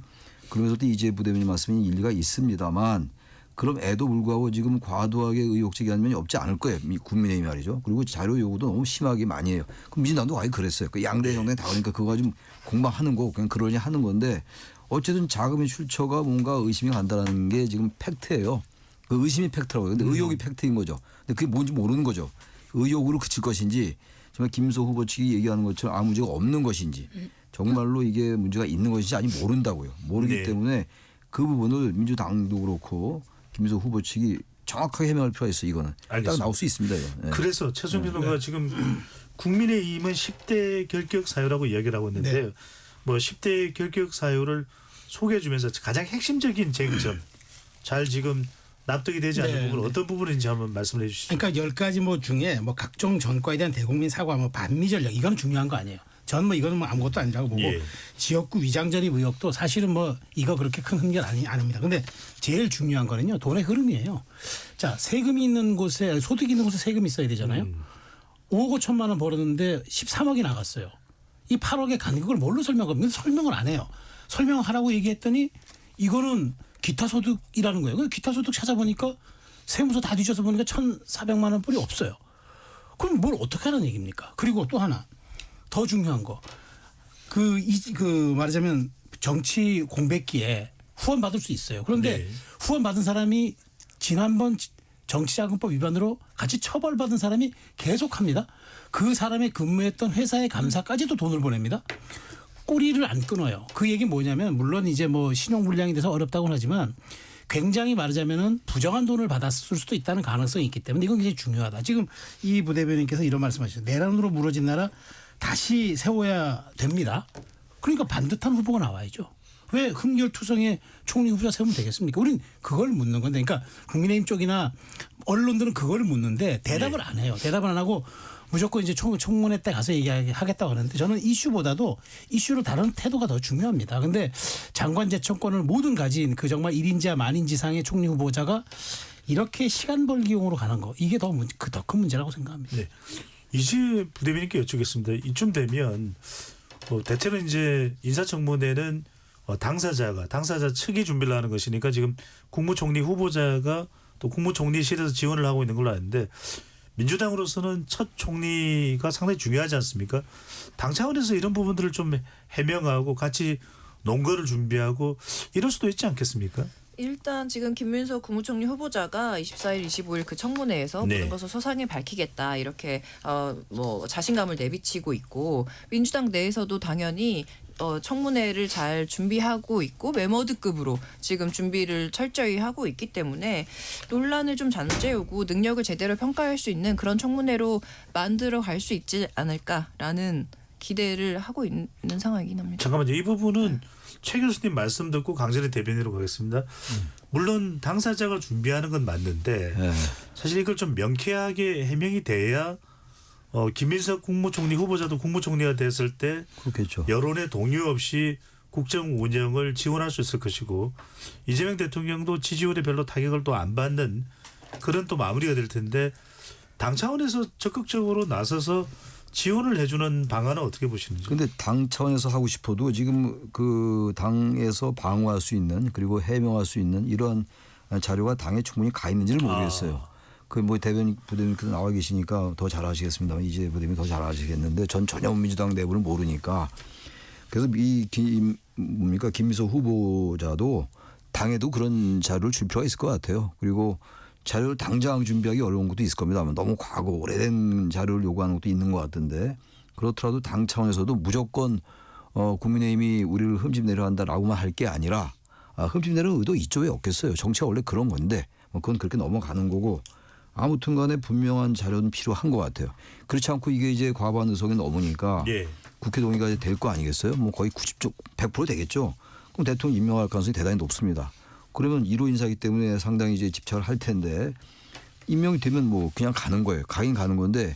그러면서 또 이재 부대변인 말씀이 일리가 있습니다만 그럼 애도 불구하고 지금 과도하게 의혹 제기하는 면이 없지 않을 거예요. 국민의힘 말이죠. 그리고 자료 요구도 너무 심하게 많이 해요. 그럼 민주당도 아예 그랬어요. 그 양대 정당이 다 그러니까 그거 가지고 공방하는 거고 그냥 그러니 하는 건데 어쨌든 자금의 출처가 뭔가 의심이 간다는 게 지금 팩트예요. 그 의심이 팩트라고요. 근데 의혹이 팩트인 거죠. 근데 그게 뭔지 모르는 거죠. 의혹으로 그칠 것인지 정말 김소 후보 측이 얘기하는 것처럼 아무 문제가 없는 것인지 정말로 이게 문제가 있는 것인지 아직 모른다고요. 모르기 때문에 그 부분을 민주당도 그렇고 김민석 후보 측이 정확하게 해명할 필요가 있어요. 이거는 알겠습니다. 딱 나올 수 있습니다. 이거. 네. 그래서 최종필 의원가 지금 국민의힘은 10대 결격 사유라고 이야기를 하고 있는데 뭐 10대 결격 사유를 소개해 주면서 가장 핵심적인 쟁점 잘 지금 납득이 되지 않는 부분 어떤 부분인지 한번 말씀해 주시죠. 그러니까 10가지 뭐 중에 뭐 각종 전과에 대한 대국민 사과 뭐 반미 전략 이거는 중요한 거 아니에요. 저는 뭐 이거는 뭐 아무것도 아니라고 보고 지역구 위장 전입 의혹도 사실은 뭐 이거 그렇게 큰 흠결 아닙니다. 근데 제일 중요한 거는요 돈의 흐름이에요. 자 세금이 있는 곳에 소득이 있는 곳에 세금이 있어야 되잖아요. 5억 5천만 원 벌었는데 13억이 나갔어요. 이 8억에 간 그걸 뭘로 설명합니까? 설명을 안 해요. 설명하라고 얘기했더니 이거는 기타 소득이라는 거예요. 그래서 기타 소득 찾아보니까 세무서 다 뒤져서 보니까 1,400만 원 뿐이 없어요. 그럼 뭘 어떻게 하는 얘기입니까? 그리고 또 하나 더 중요한 거. 말하자면 정치 공백기에 후원 받을 수 있어요. 그런데 후원 받은 사람이 지난번 정치자금법 위반으로 같이 처벌받은 사람이 계속합니다. 그 사람이 근무했던 회사의 감사까지도 돈을 보냅니다. 꼬리를 안 끊어요. 그 얘기 뭐냐면 물론 이제 뭐 신용불량이 돼서 어렵다고는 하지만 굉장히 말하자면은 부정한 돈을 받았을 수도 있다는 가능성이 있기 때문에 이건 굉장히 중요하다. 지금 이 부대변인께서 이런 말씀하셨어요. 내란으로 무너진 나라 다시 세워야 됩니다. 그러니까 반듯한 후보가 나와야죠. 왜 흠결투성의 총리 후보자 세우면 되겠습니까? 우린 그걸 묻는 건데 그러니까 국민의힘 쪽이나 언론들은 그걸 묻는데 대답을 안 해요. 대답을 안 하고 무조건 이제 청문회 때 가서 얘기하겠다고 하는데 저는 이슈보다도 이슈를 다루는 태도가 더 중요합니다. 근데 장관 재청권을 모든 가진 그 정말 1인지와 만인지상의 총리 후보자가 이렇게 시간 벌기용으로 가는 거 이게 더 큰 문제라고 생각합니다. 네. 이제 부대변인께 여쭙겠습니다. 이쯤 되면 대체로 이제 인사청문회는 당사자 측이 준비를 하는 것이니까 지금 국무총리 후보자가 또 국무총리실에서 지원을 하고 있는 걸로 아는데 민주당으로서는 첫 총리가 상당히 중요하지 않습니까? 당 차원에서 이런 부분들을 좀 해명하고 같이 논거를 준비하고 이럴 수도 있지 않겠습니까? 일단 지금 김민석 국무총리 후보자가 24일, 25일 그 청문회에서 네. 모든 것을 소상히 밝히겠다 이렇게 뭐 자신감을 내비치고 있고 민주당 내에서도 당연히 청문회를 잘 준비하고 있고 메모드급으로 지금 준비를 철저히 하고 있기 때문에 논란을 좀 잠재우고 능력을 제대로 평가할 수 있는 그런 청문회로 만들어 갈 수 있지 않을까라는 기대를 하고 있는 상황이긴 합니다. 잠깐만요. 이 부분은 최 교수님 말씀 듣고 강전의 대변인으로 가겠습니다. 물론 당사자가 준비하는 건 맞는데 예. 사실 이걸 좀 명쾌하게 해명이 돼야 김민석 국무총리 후보자도 국무총리가 됐을 때 그렇겠죠. 여론의 동요 없이 국정 운영을 지원할 수 있을 것이고 이재명 대통령도 지지율에 별로 타격을 또 안 받는 그런 또 마무리가 될 텐데 당 차원에서 적극적으로 나서서 지원을 해주는 방안은 어떻게 보시는지? 근데 당 차원에서 하고 싶어도 지금 그 당에서 방어할 수 있는 그리고 해명할 수 있는 이러한 자료가 당에 충분히 가 있는지를 모르겠어요. 그 뭐 부대변인께서 나와 계시니까 더 잘하시겠습니다만 이제 부대변인 더 잘하시겠는데 전 전혀 민주당 내부를 모르니까 그래서 이 김미석 후보자도 당에도 그런 자료를 줄 필요가 있을 것 같아요. 그리고 자료를 당장 준비하기 어려운 것도 있을 겁니다. 너무 과거 오래된 자료를 요구하는 것도 있는 것 같은데 그렇더라도 당 차원에서도 무조건 국민의힘이 우리를 흠집 내려간다라고만 할 게 아니라 흠집 내려는 의도 있죠. 왜 없겠어요. 정치가 원래 그런 건데 그건 그렇게 넘어가는 거고 아무튼 간에 분명한 자료는 필요한 것 같아요. 그렇지 않고 이게 이제 과반 의석이 넘으니까 예. 국회 동의가 될 거 아니겠어요? 뭐 거의 100% 되겠죠. 그럼 대통령 임명할 가능성이 대단히 높습니다. 그러면 1호 인사이기 때문에 상당히 이제 집착을 할 텐데 임명이 되면 뭐 그냥 가는 거예요. 가긴 가는 건데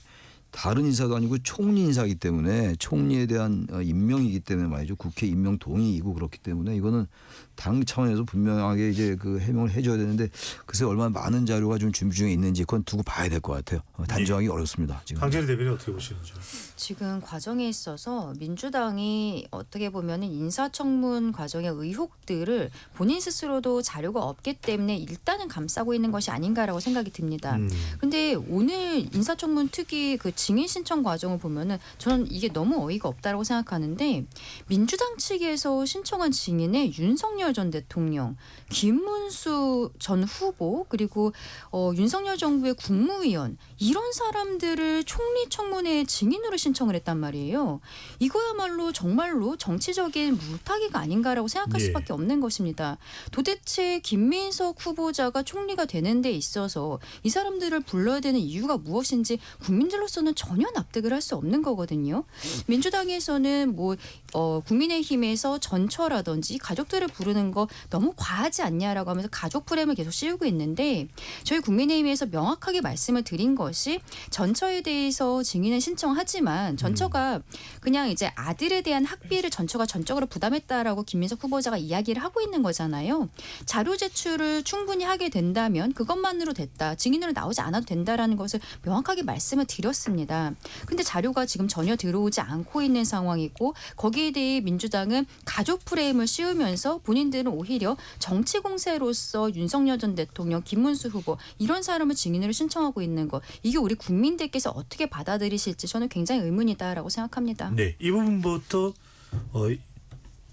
다른 인사도 아니고 총리 인사이기 때문에 총리에 대한 임명이기 때문에 말이죠. 국회 임명 동의이고 그렇기 때문에 이거는 당 차원에서 분명하게 이제 그 해명을 해줘야 되는데 글쎄 얼마나 많은 자료가 좀 준비 중에 있는지 그건 두고 봐야 될 것 같아요. 단정하기 어렵습니다. 지금. 강전의 대변인 어떻게 보시는지? 지금 과정에 있어서 민주당이 어떻게 보면은 인사청문 과정의 의혹들을 본인 스스로도 자료가 없기 때문에 일단은 감싸고 있는 것이 아닌가라고 생각이 듭니다. 근데 오늘 인사청문 특위 그 증인 신청 과정을 보면은 저는 이게 너무 어이가 없다라고 생각하는데 민주당 측에서 신청한 증인에 윤석열 전 대통령, 김문수 전 후보 그리고 윤석열 정부의 국무위원 이런 사람들을 총리 청문회에 증인으로 신청을 했단 말이에요. 이거야말로 정말로 정치적인 물타기가 아닌가라고 생각할 예. 수밖에 없는 것입니다. 도대체 김민석 후보자가 총리가 되는 데 있어서 이 사람들을 불러야 되는 이유가 무엇인지 국민들로서는 전혀 납득을 할 수 없는 거거든요. 민주당에서는 뭐 국민의힘에서 전처라든지 가족들을 부르는 거 너무 과하지 않냐라고 하면서 가족 프레임을 계속 씌우고 있는데 저희 국민의힘에서 명확하게 말씀을 드린 것이 전처에 대해서 증인을 신청하지만 전처가 그냥 이제 아들에 대한 학비를 전처가 전적으로 부담했다라고 김민석 후보자가 이야기를 하고 있는 거잖아요. 자료 제출을 충분히 하게 된다면 그것만으로 됐다. 증인으로 나오지 않아도 된다라는 것을 명확하게 말씀을 드렸습니다. 근데 자료가 지금 전혀 들어오지 않고 있는 상황이고 거기에 대해 민주당은 가족 프레임을 씌우면서 본인들은 오히려 정치 공세로서 윤석열 전 대통령, 김문수 후보 이런 사람을 증인으로 신청하고 있는 것 이게 우리 국민들께서 어떻게 받아들이실지 저는 굉장히 의문이다라고 생각합니다. 네, 이 부분부터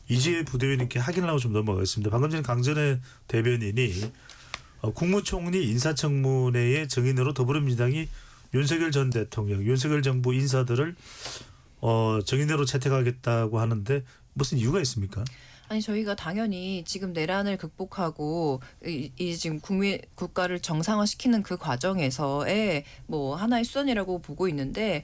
이지혜 부대변인께 확인을 하고 좀 넘어가겠습니다. 방금 전에 강전의 대변인이 국무총리 인사청문회의 증인으로 더불어민주당이 윤석열 전 대통령, 윤석열 정부 인사들을 증인으로 채택하겠다고 하는데 무슨 이유가 있습니까? 아니 저희가 당연히 지금 내란을 극복하고 이 지금 국가를 정상화시키는 그 과정에서의 뭐 하나의 수단이라고 보고 있는데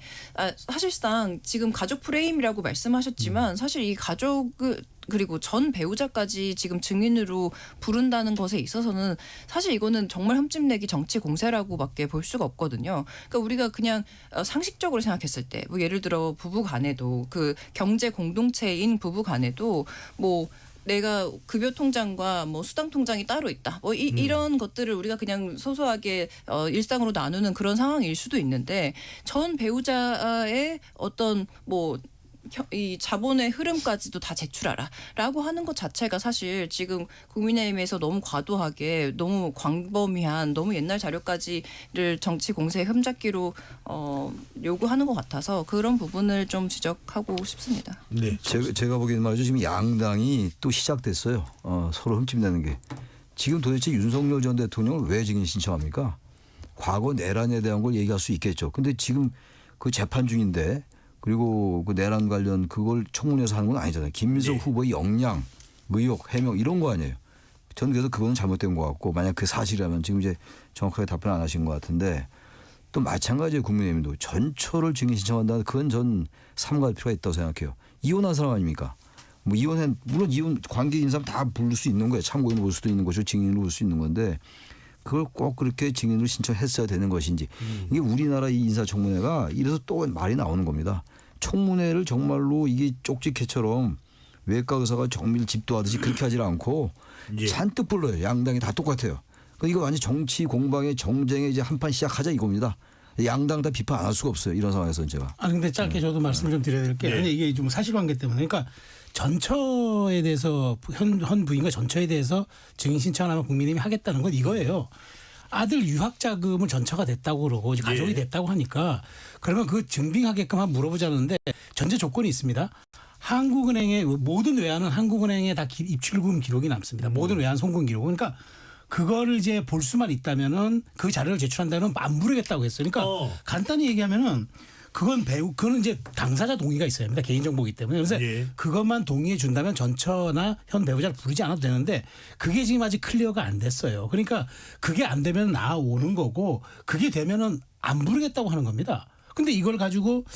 사실상 지금 가족 프레임이라고 말씀하셨지만 사실 이 가족을 그리고 전 배우자까지 지금 증인으로 부른다는 것에 있어서는 사실 이거는 정말 흠집내기 정치 공세라고밖에 볼 수가 없거든요. 그러니까 우리가 그냥 상식적으로 생각했을 때 뭐 예를 들어 부부 간에도 그 경제 공동체인 부부 간에도 뭐 내가 급여 통장과 뭐 수당 통장이 따로 있다. 뭐 이런 것들을 우리가 그냥 소소하게 일상으로 나누는 그런 상황일 수도 있는데 전 배우자의 어떤 뭐 이 자본의 흐름까지도 다 제출하라라고 하는 것 자체가 사실 지금 국민의힘에서 너무 과도하게 너무 광범위한 너무 옛날 자료까지를 정치 공세의 흠잡기로 요구하는 것 같아서 그런 부분을 좀 지적하고 싶습니다. 네. 제가 보기에는 말이죠. 지금 양당이 또 시작됐어요. 서로 흠집내는 게. 지금 도대체 윤석열 전 대통령을 왜 증인 신청합니까? 과거 내란에 대한 걸 얘기할 수 있겠죠. 근데 지금 그 재판 중인데 그리고 그 내란 관련 그걸 청문회에서 하는 건 아니잖아요. 김민석 네. 후보의 역량, 의혹, 해명 이런 거 아니에요. 저는 그래서 그거는 잘못된 것 같고 만약 그 사실이라면 지금 이제 정확하게 답변 안 하신 것 같은데 또 마찬가지예요. 국민의힘도 전처를 증인 신청한다. 그건 전 삼가할 필요가 있다고 생각해요. 이혼한 사람 아닙니까? 뭐 물론 이혼 관계 있는 사람 다 부를 수 있는 거예요. 참고인으로 볼 수도 있는 것이고 증인으로 볼 수 있는 건데 그걸 꼭 그렇게 증인으로 신청했어야 되는 것인지 이게 우리나라 이 인사청문회가 이래서 또 말이 나오는 겁니다. 청문회를 정말로 이게 쪽지캐처럼 외과 의사가 정밀 집도하듯이 그렇게 하질 않고 예. 잔뜩 불러요. 양당이 다 똑같아요. 이거 완전 정치 공방의 정쟁의 이제 한판 시작하자 이겁니다. 양당 다 비판 안 할 수가 없어요. 이런 상황에서는 제가. 근데 짧게 저도 말씀을 좀 드려야 될 게 네. 이게 좀 사실관계 때문에 그러니까 전처에 대해서 현 부인과 전처에 대해서 증인 신청하면 국민의힘이 하겠다는 건 이거예요. 아들 유학 자금을 전처가 됐다고 그러고 이제 가족이 예. 됐다고 하니까 그러면 그 증빙하게끔 한번 물어보자는데 전제 조건이 있습니다. 한국은행의 모든 외환은 한국은행에 다 입출금 기록이 남습니다. 모든 외환 송금 기록. 그러니까 그거를 이제 볼 수만 있다면은 그 자료를 제출한다면 안 부르겠다고 했어요. 그러니까 간단히 얘기하면은 그거는 이제 당사자 동의가 있어야 합니다. 개인정보이기 때문에. 그래서 예. 그것만 동의해 준다면 전처나 현 배우자를 부르지 않아도 되는데 그게 지금 아직 클리어가 안 됐어요. 그러니까 그게 안 되면 나오는 거고 그게 되면은 안 부르겠다고 하는 겁니다. 근데 이걸 가지고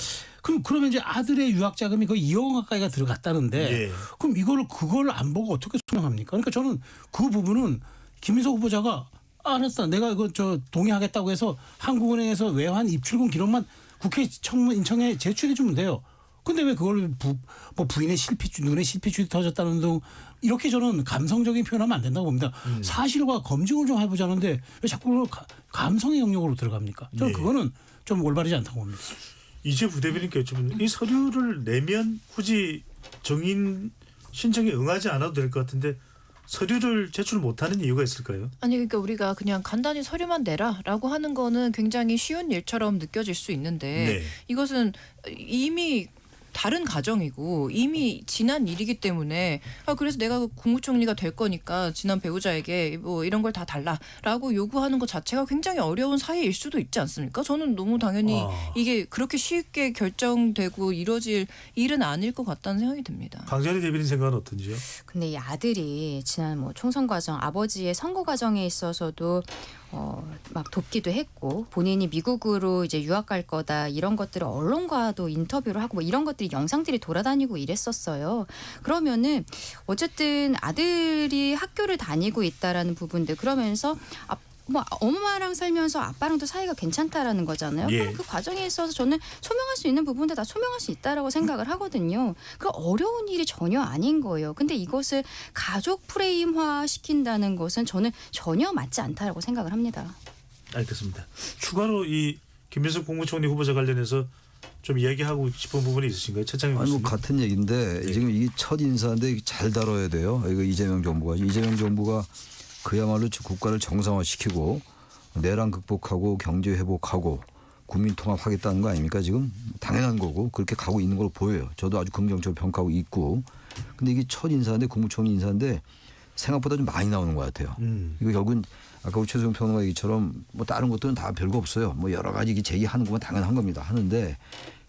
그러면 이제 아들의 유학 자금이 거의 2억 원 가까이가 들어갔다는데 예. 그럼 그걸 안 보고 어떻게 소명합니까? 그러니까 저는 그 부분은 김민석 후보자가 알았다. 내가 이거 동의하겠다고 해서 한국은행에서 외환 입출금 기록만 국회 인청에 제출해 주면 돼요. 근데 왜 그걸 뭐 부인의 눈에 실핏줄이 터졌다는 등 이렇게 저는 감성적인 표현하면 안 된다고 봅니다. 사실과 검증을 좀 해보자는데 왜 자꾸 감성의 영역으로 들어갑니까? 저는 네. 그거는 좀 올바르지 않다고 봅니다. 이제 부대변인께 여쭤보면 이 서류를 내면 굳이 증인 신청에 응하지 않아도 될 것 같은데 서류를 제출 못하는 이유가 있을까요? 아니 그러니까 우리가 그냥 간단히 서류만 내라라고 하는 거는 굉장히 쉬운 일처럼 느껴질 수 있는데 네. 이것은 이미 다른 가정이고 이미 지난 일이기 때문에 그래서 내가 국무총리가 될 거니까 지난 배우자에게 뭐 이런 걸 다 달라라고 요구하는 것 자체가 굉장히 어려운 사이일 수도 있지 않습니까? 저는 너무 당연히 이게 그렇게 쉽게 결정되고 이루어질 일은 아닐 것 같다는 생각이 듭니다. 강자리 대변인 생각은 어떤지요? 근데 이 아들이 지난 뭐 총선 과정, 아버지의 선거 과정에 있어서도 막 돕기도 했고 본인이 미국으로 이제 유학 갈 거다 이런 것들을 언론과도 인터뷰를 하고 뭐 이런 것들이 영상들이 돌아다니고 이랬었어요. 그러면은 어쨌든 아들이 학교를 다니고 있다라는 부분들 그러면서 뭐 엄마랑 살면서 아빠랑도 사이가 괜찮다라는 거잖아요. 예. 그럼 그 과정에 있어서 저는 소명할 수 있는 부분들 다 소명할 수 있다라고 생각을 하거든요. 그 어려운 일이 전혀 아닌 거예요. 근데 이것을 가족 프레임화 시킨다는 것은 저는 전혀 맞지 않다라고 생각을 합니다. 알겠습니다. 추가로 이 김민석 국무총리 후보자 관련해서 좀 이야기하고 싶은 부분이 있으신가요? 최창희 아니 뭐 교수님. 같은 얘기인데 네. 지금 이게 첫 인사인데 잘 다뤄야 돼요. 이거 이재명 정부가 그야말로 국가를 정상화시키고 내란 극복하고 경제 회복하고 국민 통합하겠다는 거 아닙니까? 지금 당연한 거고 그렇게 가고 있는 걸로 보여요. 저도 아주 긍정적으로 평가하고 있고. 근데 이게 첫 인사인데 국무총리 인사인데 생각보다 좀 많이 나오는 것 같아요. 이거 결국은 아까 우리 최수영 평론가 얘기처럼 뭐 다른 것들은 다 별거 없어요. 뭐 여러 가지 이게 제기하는 거면 당연한 겁니다. 하는데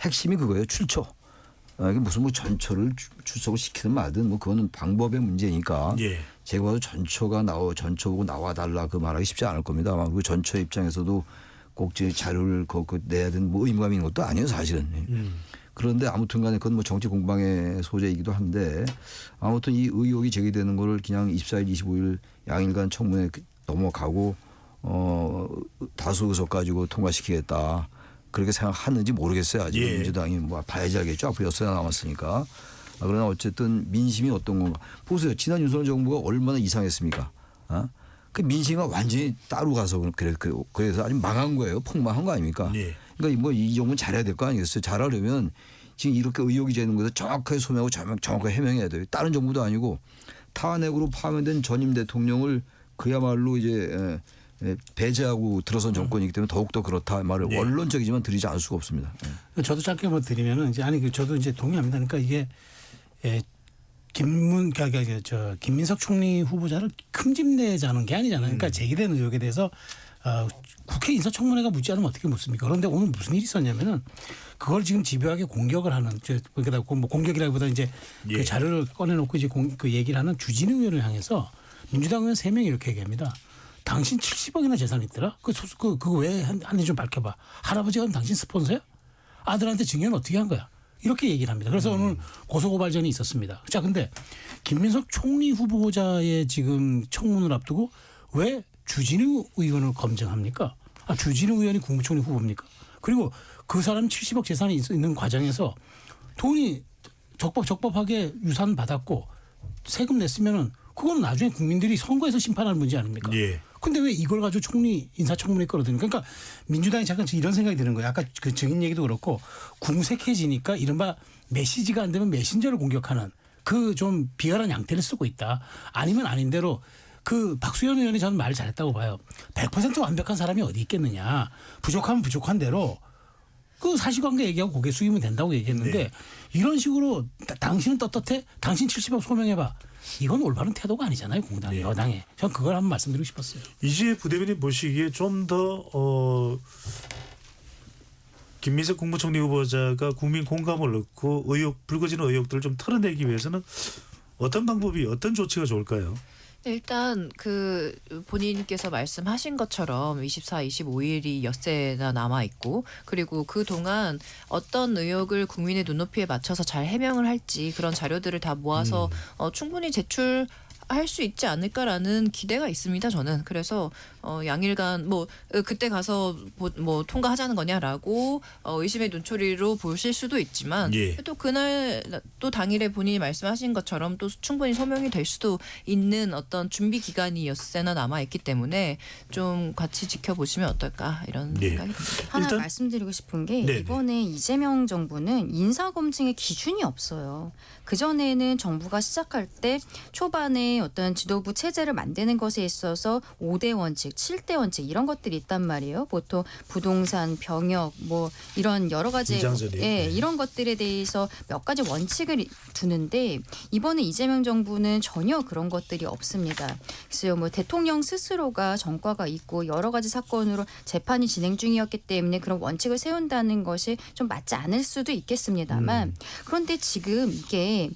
핵심이 그거예요. 출처. 이게 무슨 뭐 전처를 출석을 시키든 말든 뭐 그거는 방법의 문제니까. 예. 제가 봐도 전처 보고 나와달라 그 말하기 쉽지 않을 겁니다. 아마 그리고 전처 입장에서도 꼭 자료를 내야 되는 뭐 의무감이 있는 것도 아니에요 사실은. 그런데 아무튼간에 그건 뭐 정치 공방의 소재이기도 한데 아무튼 이 의혹이 제기되는 거를 그냥 24일, 25일 양일간 청문회 넘어가고 다수 의석 가지고 통과시키겠다. 그렇게 생각하는지 모르겠어요. 아직 예. 민주당이 뭐 봐야지 알겠죠. 앞으로 6살 남았으니까. 그러나 어쨌든 민심이 어떤 건가. 보세요. 지난 윤석열 정부가 얼마나 이상했습니까? 그 민심과 완전히 따로 가서 그래서 아주 망한 거예요. 폭망한 거 아닙니까? 예. 그러니까 뭐 이 정부는 잘해야 될 거 아니겠어요. 잘하려면 지금 이렇게 의혹이 되는 것을 정확하게 소명하고 정확하게 해명해야 돼요. 다른 정부도 아니고 탄핵으로 파면된 전임 대통령을 그야말로 이제 배제하고 들어선 정권이기 때문에 더욱더 그렇다 말을 네. 원론적이지만 드리지 않을 수가 없습니다. 저도 짧게 뭐 드리면은 이제 저도 이제 동의합니다. 그러니까 이게 김민석 총리 후보자를 큼집내자는 게 아니잖아요. 그러니까 제기된 의혹에 대해서 국회 인사청문회가 묻지 않으면 어떻게 묻습니까? 그런데 오늘 무슨 일이 있었냐면은 그걸 지금 집요하게 공격을 하는 그러니까 뭐 공격이라기보다 이제 예. 그 자료를 꺼내놓고 이제 그 얘기를 하는 주진우 의원을 향해서 민주당 의원 3명이 이렇게 얘기합니다. 당신 70억이나 재산이 있더라? 그거 왜 한지 좀 밝혀봐. 할아버지가 그럼 당신 스폰서야? 아들한테 증여는 어떻게 한 거야? 이렇게 얘기를 합니다. 그래서 오늘 고소고발전이 있었습니다. 자, 근데 김민석 총리 후보자의 지금 청문을 앞두고 왜 주진우 의원을 검증합니까? 주진우 의원이 국무총리 후보입니까? 그리고 그 사람 70억 재산이 있는 과정에서 돈이 적법하게 유산 받았고 세금 냈으면은 그거는 나중에 국민들이 선거에서 심판하는 문제 아닙니까? 예. 근데 왜 이걸 가지고 총리 인사청문회 끌어들이는 그러니까 민주당이 잠깐 이런 생각이 드는 거예요. 아까 그 증인 얘기도 그렇고 궁색해지니까 이른바 메시지가 안 되면 메신저를 공격하는 그 좀 비열한 양태를 쓰고 있다. 아니면 아닌 대로 그 박수현 의원이 저는 말 잘했다고 봐요. 100% 완벽한 사람이 어디 있겠느냐. 부족하면 부족한 대로 그 사실관계 얘기하고 고개 숙이면 된다고 얘기했는데 네. 이런 식으로 당신은 떳떳해? 당신 70억 소명해봐. 이건 올바른 태도가 아니잖아요. 공당에 네. 여당에. 전 그걸 한번 말씀드리고 싶었어요. 이제 부대변인 보시기에 좀 더 김민석 국무총리 후보자가 국민 공감을 얻고 불거지는 의혹들을 좀 털어내기 위해서는 어떤 방법이 어떤 조치가 좋을까요? 일단 그 본인께서 말씀하신 것처럼 24, 25일이 엿새나 남아 있고 그리고 그 동안 어떤 의혹을 국민의 눈높이에 맞춰서 잘 해명을 할지 그런 자료들을 다 모아서 충분히 제출할 수 있지 않을까라는 기대가 있습니다. 저는 그래서 양일간 뭐 그때 가서 뭐 통과하자는 거냐라고 의심의 눈초리로 보실 수도 있지만 예. 또 그날 또 당일에 본인이 말씀하신 것처럼 또 충분히 소명이 될 수도 있는 어떤 준비 기간이 엿새나 남아 있기 때문에 좀 같이 지켜보시면 어떨까 이런 네. 생각이 듭니다. 하나 일단- 말씀드리고 싶은 게 네네. 이번에 이재명 정부는 인사검증의 기준이 없어요. 그전에는 정부가 시작할 때 초반에 어떤 지도부 체제를 만드는 것에 있어서 5대 원칙, 7대 원칙 이런 것들이 있단 말이에요. 보통 부동산, 병역 뭐 이런 여러 가지 비장전이. 네. 이런 것들에 대해서 몇 가지 원칙을 두는데 이번에 이재명 정부는 전혀 그런 것들이 없습니다. 그래서 뭐 대통령 스스로가 전과가 있고 여러 가지 사건으로 재판이 진행 중이었기 때문에 그런 원칙을 세운다는 것이 좀 맞지 않을 수도 있겠습니다만 그런데 지금 이게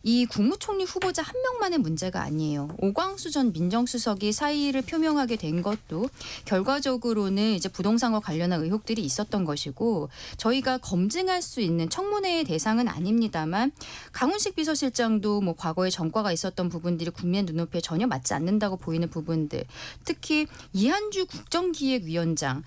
이 국무총리 후보자 한 명만의 문제가 아니에요. 오광수 전 민정수석이 사의를 표명하게 된 것도 결과적으로는 이제 부동산과 관련한 의혹들이 있었던 것이고 저희가 검증할 수 있는 청문회의 대상은 아닙니다만 강훈식 비서실장도 뭐 과거에 전과가 있었던 부분들이 국민의 눈높이에 전혀 맞지 않는다고 보이는 부분들 특히 이한주 국정기획위원장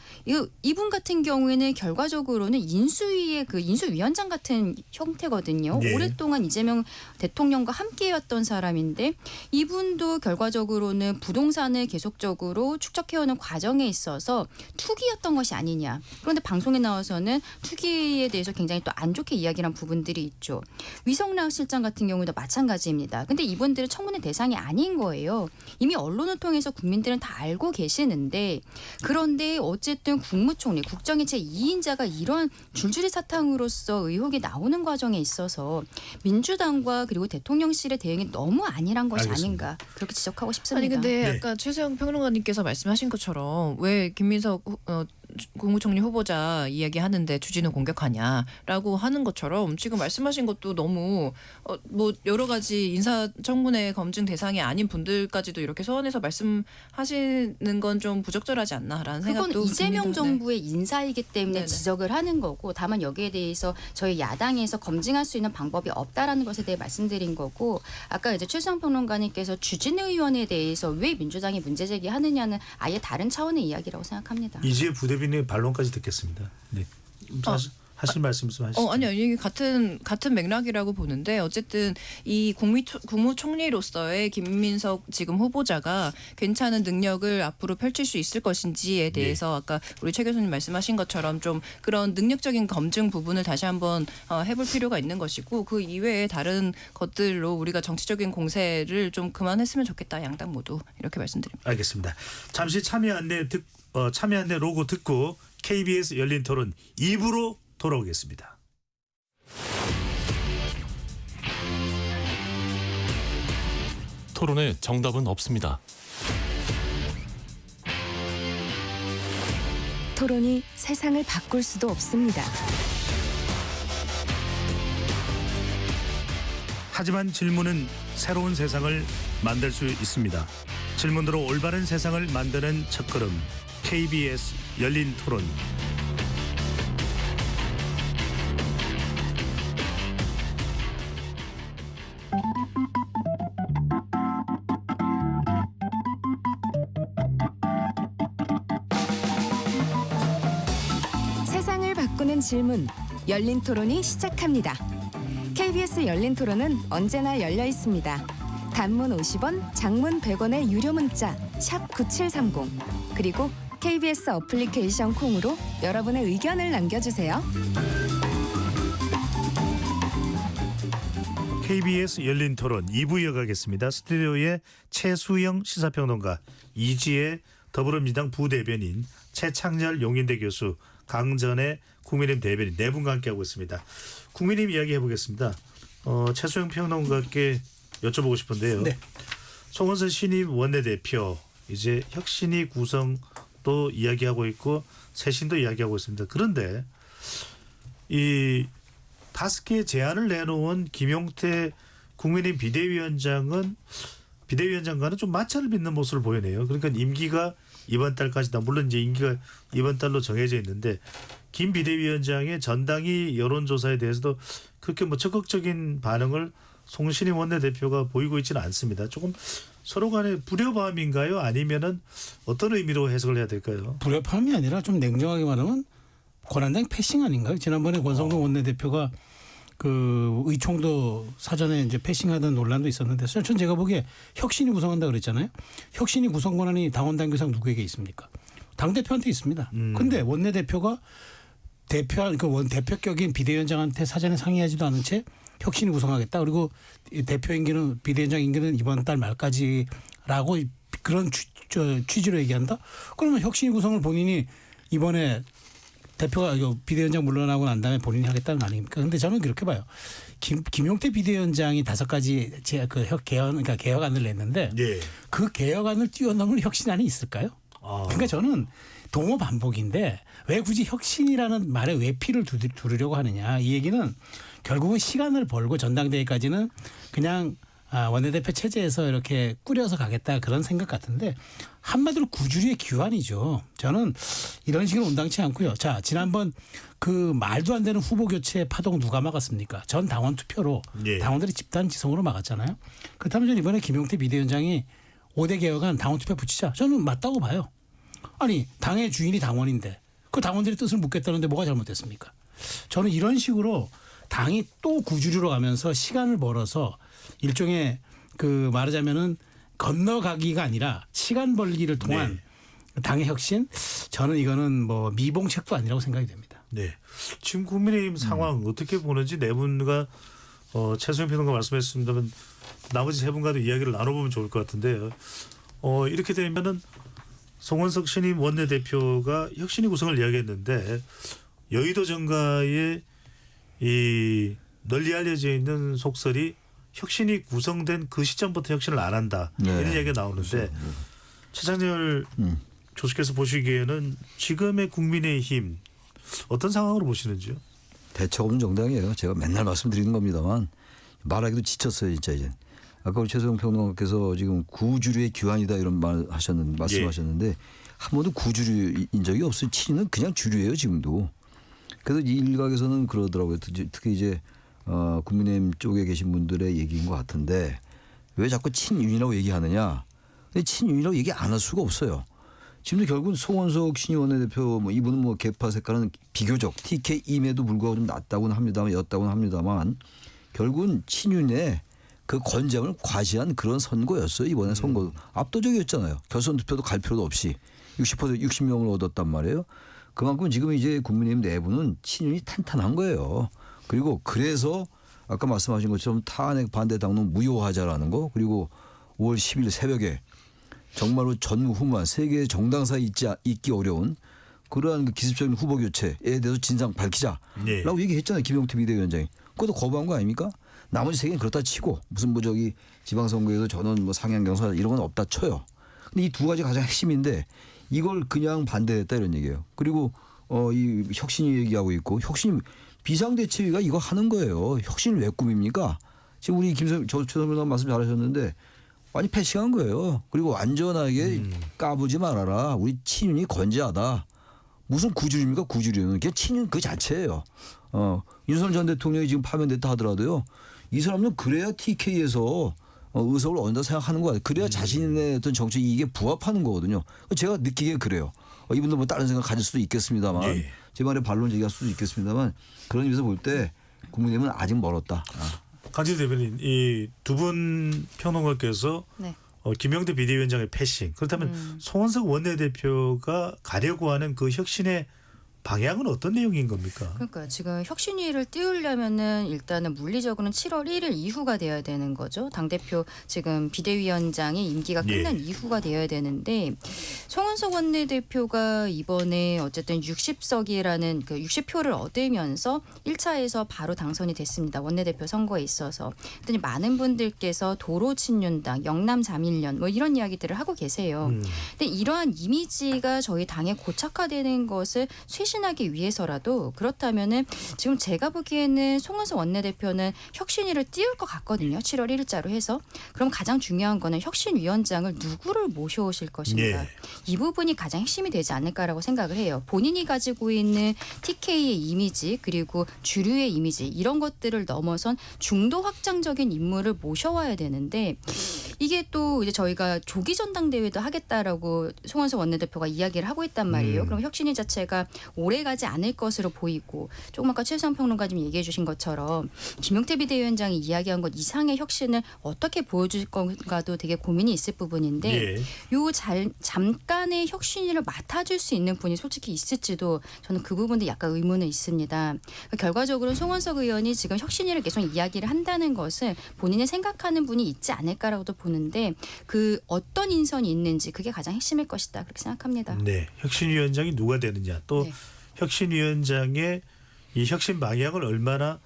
이분 같은 경우에는 결과적으로는 인수위의 그 인수위원장 같은 형태거든요. 네. 오랫동안 이재명 대통령과 함께해왔던 사람인데 이분도 결과적으로는 부동산을 계속적으로 축적해오는 과정에 있어서 투기였던 것이 아니냐. 그런데 방송에 나와서는 투기에 대해서 굉장히 또 안 좋게 이야기를 한 부분들이 있죠. 위성락 실장 같은 경우도 마찬가지입니다. 근데 이분들은 청문회 대상이 아닌 거예요. 이미 언론을 통해서 국민들은 다 알고 계시는데 그런데 어쨌든 국무총리 국정의 제2인자가 이런 줄줄이 사탕으로서 의혹이 나오는 과정에 있어서 민주당과 그리고 대통령실의 대응이 너무 안일한 것이 알겠습니다. 아닌가 그렇게 지적하고 싶습니다. 아니 근데 네. 아까 최수영 평론가님께서 말씀하신 것처럼 왜 김민석 국무총리 후보자 이야기하는데 주진우 공격하냐라고 하는 것처럼 지금 말씀하신 것도 너무 뭐 여러 가지 인사청문회 검증 대상이 아닌 분들까지도 이렇게 소환해서 말씀하시는 건 좀 부적절하지 않나라는 그건 생각도 이재명 듭니다. 정부의 인사이기 때문에 네네. 지적을 하는 거고 다만 여기에 대해서 저희 야당에서 검증할 수 있는 방법이 없다라는 것에 대해 말씀드린 거고 아까 이제 최수영 평론가님께서 주진우 의원에 대해서 왜 민주당이 문제 제기하느냐는 아예 다른 차원의 이야기라고 생각합니다. 이제 부대변인의 반론까지 듣겠습니다. 네. 하실 말씀 좀 하시죠. 아니요. 이게 같은 맥락이라고 보는데 어쨌든 이 국무총리로서의 김민석 지금 후보자가 괜찮은 능력을 앞으로 펼칠 수 있을 것인지에 대해서 아까 우리 최 교수님 말씀하신 것처럼 좀 그런 능력적인 검증 부분을 다시 한번 해볼 필요가 있는 것이고 그 이외에 다른 것들로 우리가 정치적인 공세를 좀 그만했으면 좋겠다. 양당 모두 이렇게 말씀드립니다. 알겠습니다. 잠시 참여 안내 로고 듣고 KBS 열린 토론 2부로 돌아오겠습니다. 토론에 정답은 없습니다. 토론이 세상을 바꿀 수도 없습니다. 하지만 질문은 새로운 세상을 만들 수 있습니다. 질문으로 올바른 세상을 만드는 첫걸음 KBS 열린 토론. 세상을 바꾸는 질문, 열린 토론이 시작합니다. KBS 열린 토론은 언제나 열려 있습니다. 단문 50원, 장문 100원의 유료 문자 샵 9730 그리고 KBS 어플리케이션 콩으로 여러분의 의견을 남겨주세요. KBS 열린 토론 2부 이어가겠습니다. 스튜디오에 최수영 시사평론가, 이지혜 더불어민주당 부대변인, 최창렬 용인대 교수, 강전의 국민의힘 대변인 네 분과 함께하고 있습니다. 국민의힘 이야기 해보겠습니다. 최수영 평론가께 여쭤보고 싶은데요. 네. 송원선 신임 원내대표 이제 혁신위 구성도 이야기하고 있고 쇄신도 이야기하고 있습니다. 그런데 이 5개의 제안을 내놓은 김용태 국민의힘 비대위원장과는 좀 마찰을 빚는 모습을 보이네요. 그러니까 임기가 이번 달까지다. 물론 이제 임기가 이번 달로 정해져 있는데 김 비대위원장의 전당이 여론조사에 대해서도 그렇게 뭐 적극적인 반응을 송신임 원내대표가 보이고 있지는 않습니다. 조금 서로 간의 불협화음인가요? 아니면은 어떤 의미로 해석을 해야 될까요? 불협화음이 아니라 좀 냉정하게 말하면 권한당 패싱 아닌가요? 지난번에 권성동 원내대표가 그 의총도 사전에 이제 패싱하던 논란도 있었는데 전 제가 보기에 혁신이 구성한다 그랬잖아요. 혁신이 구성 권한이 당원 당규상 누구에게 있습니까? 당 대표한테 있습니다. 근데 원내대표가 대표격인 비대위원장한테 사전에 상의하지도 않은 채 혁신이 구성하겠다. 그리고 대표 임기는 비대위원장 임기는 이번 달 말까지라고 그런 취지로 얘기한다. 그러면 혁신이 구성을 본인이 이번에 대표가 비대위원장 물러나고 난 다음에 본인이 하겠다는 거 아닙니까? 그런데 저는 그렇게 봐요. 김용태 비대위원장이 5가지 그러니까 개혁안을 냈는데 예. 그 개혁안을 뛰어넘을 혁신안이 있을까요? 그러니까 저는 동호 반복인데 왜 굳이 혁신이라는 말에 왜 피를 두르려고 하느냐. 이 얘기는 결국은 시간을 벌고 전당대회까지는 그냥 원내대표 체제에서 이렇게 꾸려서 가겠다 그런 생각 같은데 한마디로 구주리의 규환이죠. 저는 이런 식으로 온당치 않고요. 자, 지난번 그 말도 안 되는 후보 교체 파동 누가 막았습니까? 전 당원 투표로 예. 당원들이 집단 지성으로 막았잖아요. 그렇다면 저는 이번에 김용태 비대위원장이 5대 개혁안 당원 투표 붙이자. 저는 맞다고 봐요. 아니 당의 주인이 당원인데 그 당원들의 뜻을 묻겠다는데 뭐가 잘못됐습니까? 저는 이런 식으로 당이 또 구주리로 가면서 시간을 벌어서 일종의 그 말하자면은 건너가기가 아니라 시간 벌기를 통한 당의 혁신, 저는 이거는 뭐 미봉책도 아니라고 생각이 됩니다. 네. 지금 국민의힘 상황 어떻게 보는지 네 분과 최수영 평론가 말씀했습니다만 나머지 세 분과도 이야기를 나눠보면 좋을 것 같은데요. 이렇게 되면은 송원석 신임 원내대표가 혁신위 구성을 이야기했는데 여의도 정가에 이 널리 알려져 있는 속설이 혁신이 구성된 그 시점부터 혁신을 안 한다. 네. 이런 얘기가 나오는데 최창렬 교수께서 보시기에는 지금의 국민의힘 어떤 상황으로 보시는지요? 대책 없는 정당이에요. 제가 맨날 말씀드리는 겁니다만 말하기도 지쳤어요. 진짜 이제. 아까 우리 최수영 평론가께서 지금 구주류의 규환이다 이런 말씀하셨는데 한 번도 구주류인 적이 없어요. 친이는 그냥 주류예요. 지금도. 그래서 이 일각에서는 그러더라고요. 특히 이제 국민의힘 쪽에 계신 분들의 얘기인 것 같은데 왜 자꾸 친윤이라고 얘기하느냐. 근데 친윤이라고 얘기 안 할 수가 없어요. 지금도 결국은 송원석 신임 원내대표 뭐 이분은 뭐 개파 색깔은 비교적 TK임에도 불구하고 좀 낮다고는 합니다만 였다고는 합니다만 결국은 친윤의 그 건재함을 과시한 그런 선거였어요. 이번에 선거 압도적이었잖아요. 결선 투표도 갈 필요도 없이 60명을 얻었단 말이에요. 그만큼 지금 이제 국민의힘 내부는 친윤이 탄탄한 거예요. 그리고 그래서 아까 말씀하신 것처럼 탄핵 반대 당론 무효하자라는 거 그리고 5월 10일 새벽에 정말로 전무후무한 세계의 정당사에 있기 어려운 그러한 그 기습적인 후보 교체에 대해서 진상 밝히자라고 네. 얘기했잖아요. 김용태 비대위원장이. 그것도 거부한 거 아닙니까? 나머지 세 개는 그렇다 치고 무슨 뭐 저기 지방선거에도 저는 뭐 상향 경선 이런 건 없다 쳐요. 근데 이 두 가지 가장 핵심인데 이걸 그냥 반대했다 이런 얘기예요. 그리고 이 혁신이 얘기하고 있고 혁신 비상대책위가 이거 하는 거예요. 혁신을 왜 꾸밉니까? 지금 우리 최선민 말씀 잘하셨는데 많이 패싱한 거예요. 그리고 완전하게 까부지 말아라. 우리 친윤이 건재하다. 무슨 구줄입니까? 구줄이는 그냥 친윤 그 자체예요. 윤석열 전 대통령이 지금 파면됐다 하더라도요. 이 사람은 그래야 TK에서 의석을 얻는다 생각하는 거야. 그래야 자신의 어떤 정책 이익에 부합하는 거거든요. 제가 느끼기에 그래요. 이분들 뭐 다른 생각 가질 수도 있겠습니다만 예. 제 말에 반론 제기할 수도 있겠습니다만 그런 의미에서 볼 때 국민의힘은 아직 멀었다. 강진 대변인 이 두 분 평론가께서 네. 김영대 비대위원장의 패싱 그렇다면 송원석 원내대표가 가려고 하는 그 혁신의 방향은 어떤 내용인 겁니까? 그러니까 지금 혁신위를 띄우려면은 일단은 물리적으로는 7월 1일 이후가 돼야 되는 거죠. 당대표 지금 비대위원장이 임기가 끝난 이후가 되어야 되는데 송원석 원내대표가 이번에 어쨌든 60석이라는 그 60표를 얻으면서 1차에서 바로 당선이 됐습니다. 원내대표 선거에 있어서. 그랬더니 많은 분들께서 도로 친윤당, 영남 자밀련 뭐 이런 이야기들을 하고 계세요. 근데 이러한 이미지가 저희 당에 고착화되는 것을 쇄신하기 위해서라도 그렇다면은 지금 제가 보기에는 송원석 원내대표는 혁신위를 띄울 것 같거든요. 7월 1일자로 해서. 그럼 가장 중요한 거는 혁신위원장을 누구를 모셔오실 것인가. 예. 이 부분이 가장 핵심이 되지 않을까라고 생각을 해요. 본인이 가지고 있는 TK의 이미지 그리고 주류의 이미지 이런 것들을 넘어선 중도 확장적인 인물을 모셔와야 되는데 이게 또 이제 저희가 조기 전당대회도 하겠다라고 송원석 원내대표가 이야기를 하고 있단 말이에요. 그럼 혁신위 자체가 오래 가지 않을 것으로 보이고 조금 아까 최수영 평론가님 얘기해 주신 것처럼 김용태 비대위원장이 이야기한 것 이상의 혁신을 어떻게 보여줄 건가도 되게 고민이 있을 부분인데 예. 요 잠깐의 혁신위를 맡아줄 수 있는 분이 솔직히 있을지도 저는 그 부분도 약간 의문은 있습니다. 결과적으로 송원석 의원이 지금 혁신위를 계속 이야기를 한다는 것은 본인이 생각하는 분이 있지 않을까라고도 보는데 그 어떤 인선이 있는지 그게 가장 핵심일 것이다 그렇게 생각합니다. 네, 혁신위원장이 누가 되느냐 또 네. 혁신위원장의 이 혁신 방향을 얼마나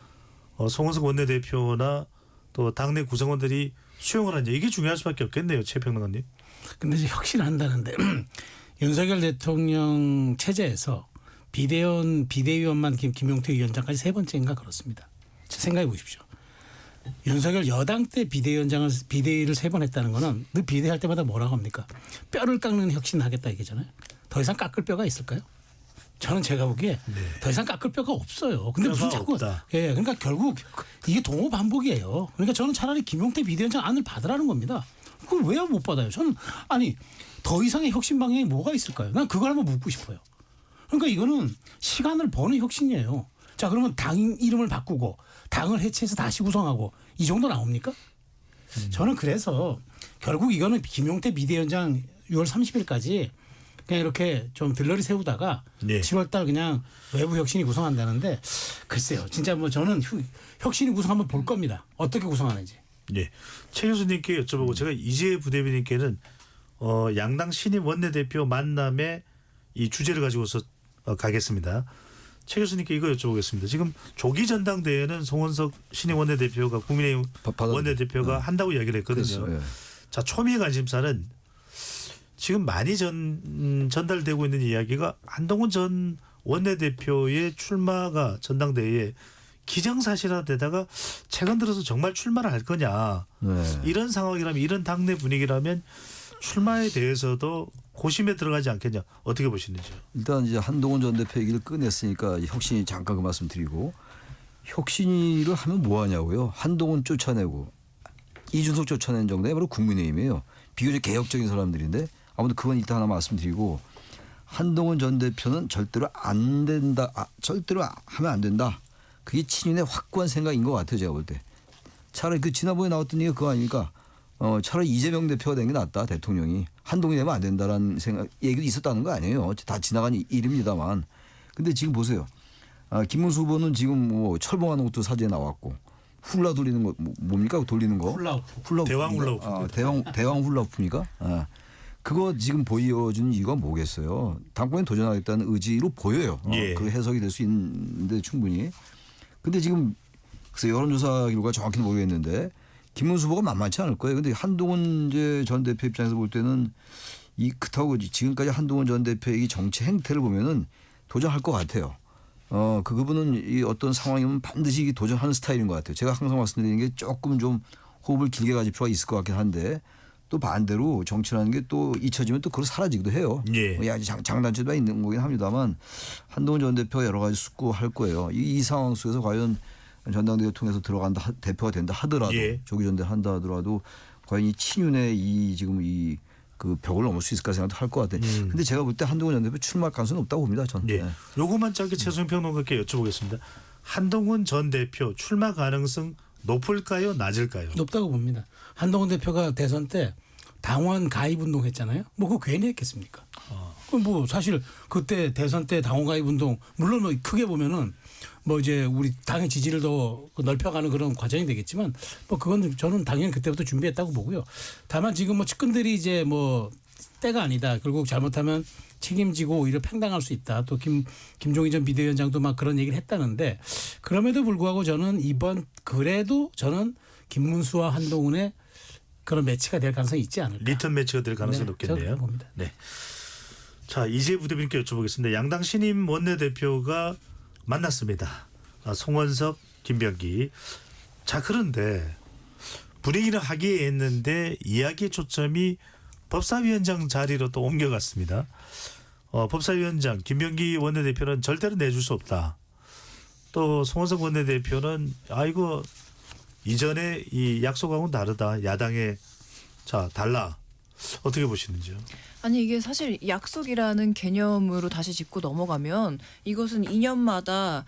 송원석 원내대표나 또 당내 구성원들이 수용을 하느냐 이게 중요할 수밖에 없겠네요. 최 평론가님. 근데 이제 혁신을 한다는데 윤석열 대통령 체제에서 비대위원만 김용태 위원장까지 세 번째인가 그렇습니다. 생각해 보십시오. 윤석열 여당 때 비대위를 세 번 했다는 거는 늘 비대위할 때마다 뭐라고 합니까? 뼈를 깎는 혁신을 하겠다 이게잖아요. 더 이상 깎을 뼈가 있을까요? 저는 제가 보기에 더 이상 깎을 뼈가 없어요. 근데 무슨 뼈가 자꾸 없다. 예, 그러니까 결국 이게 동호 반복이에요. 그러니까 저는 차라리 김용태 비대위원장 안을 받으라는 겁니다. 그걸 왜 못 받아요? 저는 아니 더 이상의 혁신 방향이 뭐가 있을까요? 난 그걸 한번 묻고 싶어요. 그러니까 이거는 시간을 버는 혁신이에요. 자 그러면 당 이름을 바꾸고 당을 해체해서 다시 구성하고 이 정도 나옵니까? 저는 그래서 결국 이거는 김용태 비대위원장 6월 30일까지 그냥 이렇게 좀 들러리 세우다가 네. 7월 달 그냥 외부 혁신이 구성한다는데 글쎄요. 진짜 뭐 저는 혁신이 구성하면 볼 겁니다. 어떻게 구성하는지. 네, 최 교수님께 여쭤보고 제가 이재 부대변인께는 양당 신임 원내대표 만남의 이 주제를 가지고서 가겠습니다. 최 교수님께 이거 여쭤보겠습니다. 지금 조기 전당대회는 송원석 신임 원내대표가 국민의힘 원내대표가 한다고 이야기를 했거든요. 그랬어요. 예. 자, 초미의 관심사는 지금 많이 전달되고 있는 이야기가 한동훈 전 원내대표의 출마가 전당대회에 기정사실화되다가 최근 들어서 정말 출마를 할 거냐. 네. 이런 상황이라면 이런 당내 분위기라면 출마에 대해서도 고심에 들어가지 않겠냐. 어떻게 보시는지요? 일단 이제 한동훈 전 대표 얘기를 꺼냈으니까 혁신이 잠깐 그 말씀 드리고 혁신위를 하면 뭐 하냐고요. 한동훈 쫓아내고 이준석 쫓아낸 정당이 바로 국민의힘이에요. 비교적 개혁적인 사람들인데 아무튼 그건 일단 하나 말씀드리고 한동훈 전 대표는 절대로 안 된다. 절대로 하면 안 된다. 그게 친윤의 확고한 생각인 것 같아요. 제가 볼 때. 차라리 그 지난번에 나왔던 얘기가 그거 아닙니까? 차라리 이재명 대표가 되는 게 낫다. 대통령이. 한동훈이 되면 안 된다라는 생각 얘기도 있었다는 거 아니에요. 다 지나간 일입니다만. 근데 지금 보세요. 김문수 후보는 지금 뭐 철봉하는 것도 사진에 나왔고 훌라 돌리는 거 뭡니까? 돌리는 거. 훌라후프. 대왕 훌라후프. 대왕 훌라후프입니까? 그거 지금 보여주는 이유가 뭐겠어요? 당권에 도전하겠다는 의지로 보여요. 예. 그 해석이 될 수 있는데 충분히. 근데 지금 그래서 여론조사 결과 정확히는 모르겠는데 김문수 후보가 만만치 않을 거예요. 근데 한동훈 전 대표 입장에서 볼 때는 그렇다고 지금까지 한동훈 전 대표의 이 정치 행태를 보면은 도전할 것 같아요. 그분은 이 어떤 상황이면 반드시 도전하는 스타일인 것 같아요. 제가 항상 말씀드리는 게 조금 좀 호흡을 길게 가질 필요가 있을 것 같긴 한데 또 반대로 정치라는 게 또 잊혀지면 또 그걸 사라지기도 해요. 예. 장단점도 있는 거긴 합니다만 한동훈 전 대표가 여러 가지 숙고할 거예요. 이 상황 속에서 과연 전당대회 통해서 들어간다 대표가 된다 하더라도 예. 조기 전대 한다 하더라도 과연 이 친윤의 지금 그 벽을 넘을 수 있을까 생각도 할 것 같아요. 근데 제가 볼 때 한동훈 전 대표 출마할 가능성은 없다고 봅니다. 저는. 예. 네. 요것만 짧게 최수영 평론가께 여쭤보겠습니다. 한동훈 전 대표 출마 가능성 높을까요? 낮을까요? 높다고 봅니다. 한동훈 대표가 대선 때 당원 가입 운동 했잖아요. 뭐 그거 괜히 했겠습니까? 그럼 뭐 사실 그때 대선 때 당원 가입 운동 물론 뭐 크게 보면은 뭐 이제 우리 당의 지지를 더 넓혀가는 그런 과정이 되겠지만 뭐 그건 저는 당연히 그때부터 준비했다고 보고요. 다만 지금 뭐 측근들이 이제 뭐 때가 아니다. 결국 잘못하면 책임지고 오히려 팽당할 수 있다. 또 김종인 전 비대위원장도 막 그런 얘기를 했다는데 그럼에도 불구하고 저는 그래도 저는 김문수와 한동훈의 그런 매치가 될 가능성이 있지 않을까. 리턴 매치가 될 가능성이 높겠네요. 저는 봅니다. 네. 자, 이제 부대변인께 여쭤보겠습니다. 양당 신임 원내대표가 만났습니다. 송원석, 김병기. 자, 그런데 분위기는 화기애애했는데 이야기의 초점이 법사위원장 자리로 또 옮겨갔습니다. 법사위원장 김병기 원내대표는 절대로 내줄 수 없다. 또 송원석 원내대표는 이거 이전에 이 약속하고는 다르다. 야당에 자 달라. 어떻게 보시는지요? 아니 이게 사실 약속이라는 개념으로 다시 짚고 넘어가면 이것은 2년마다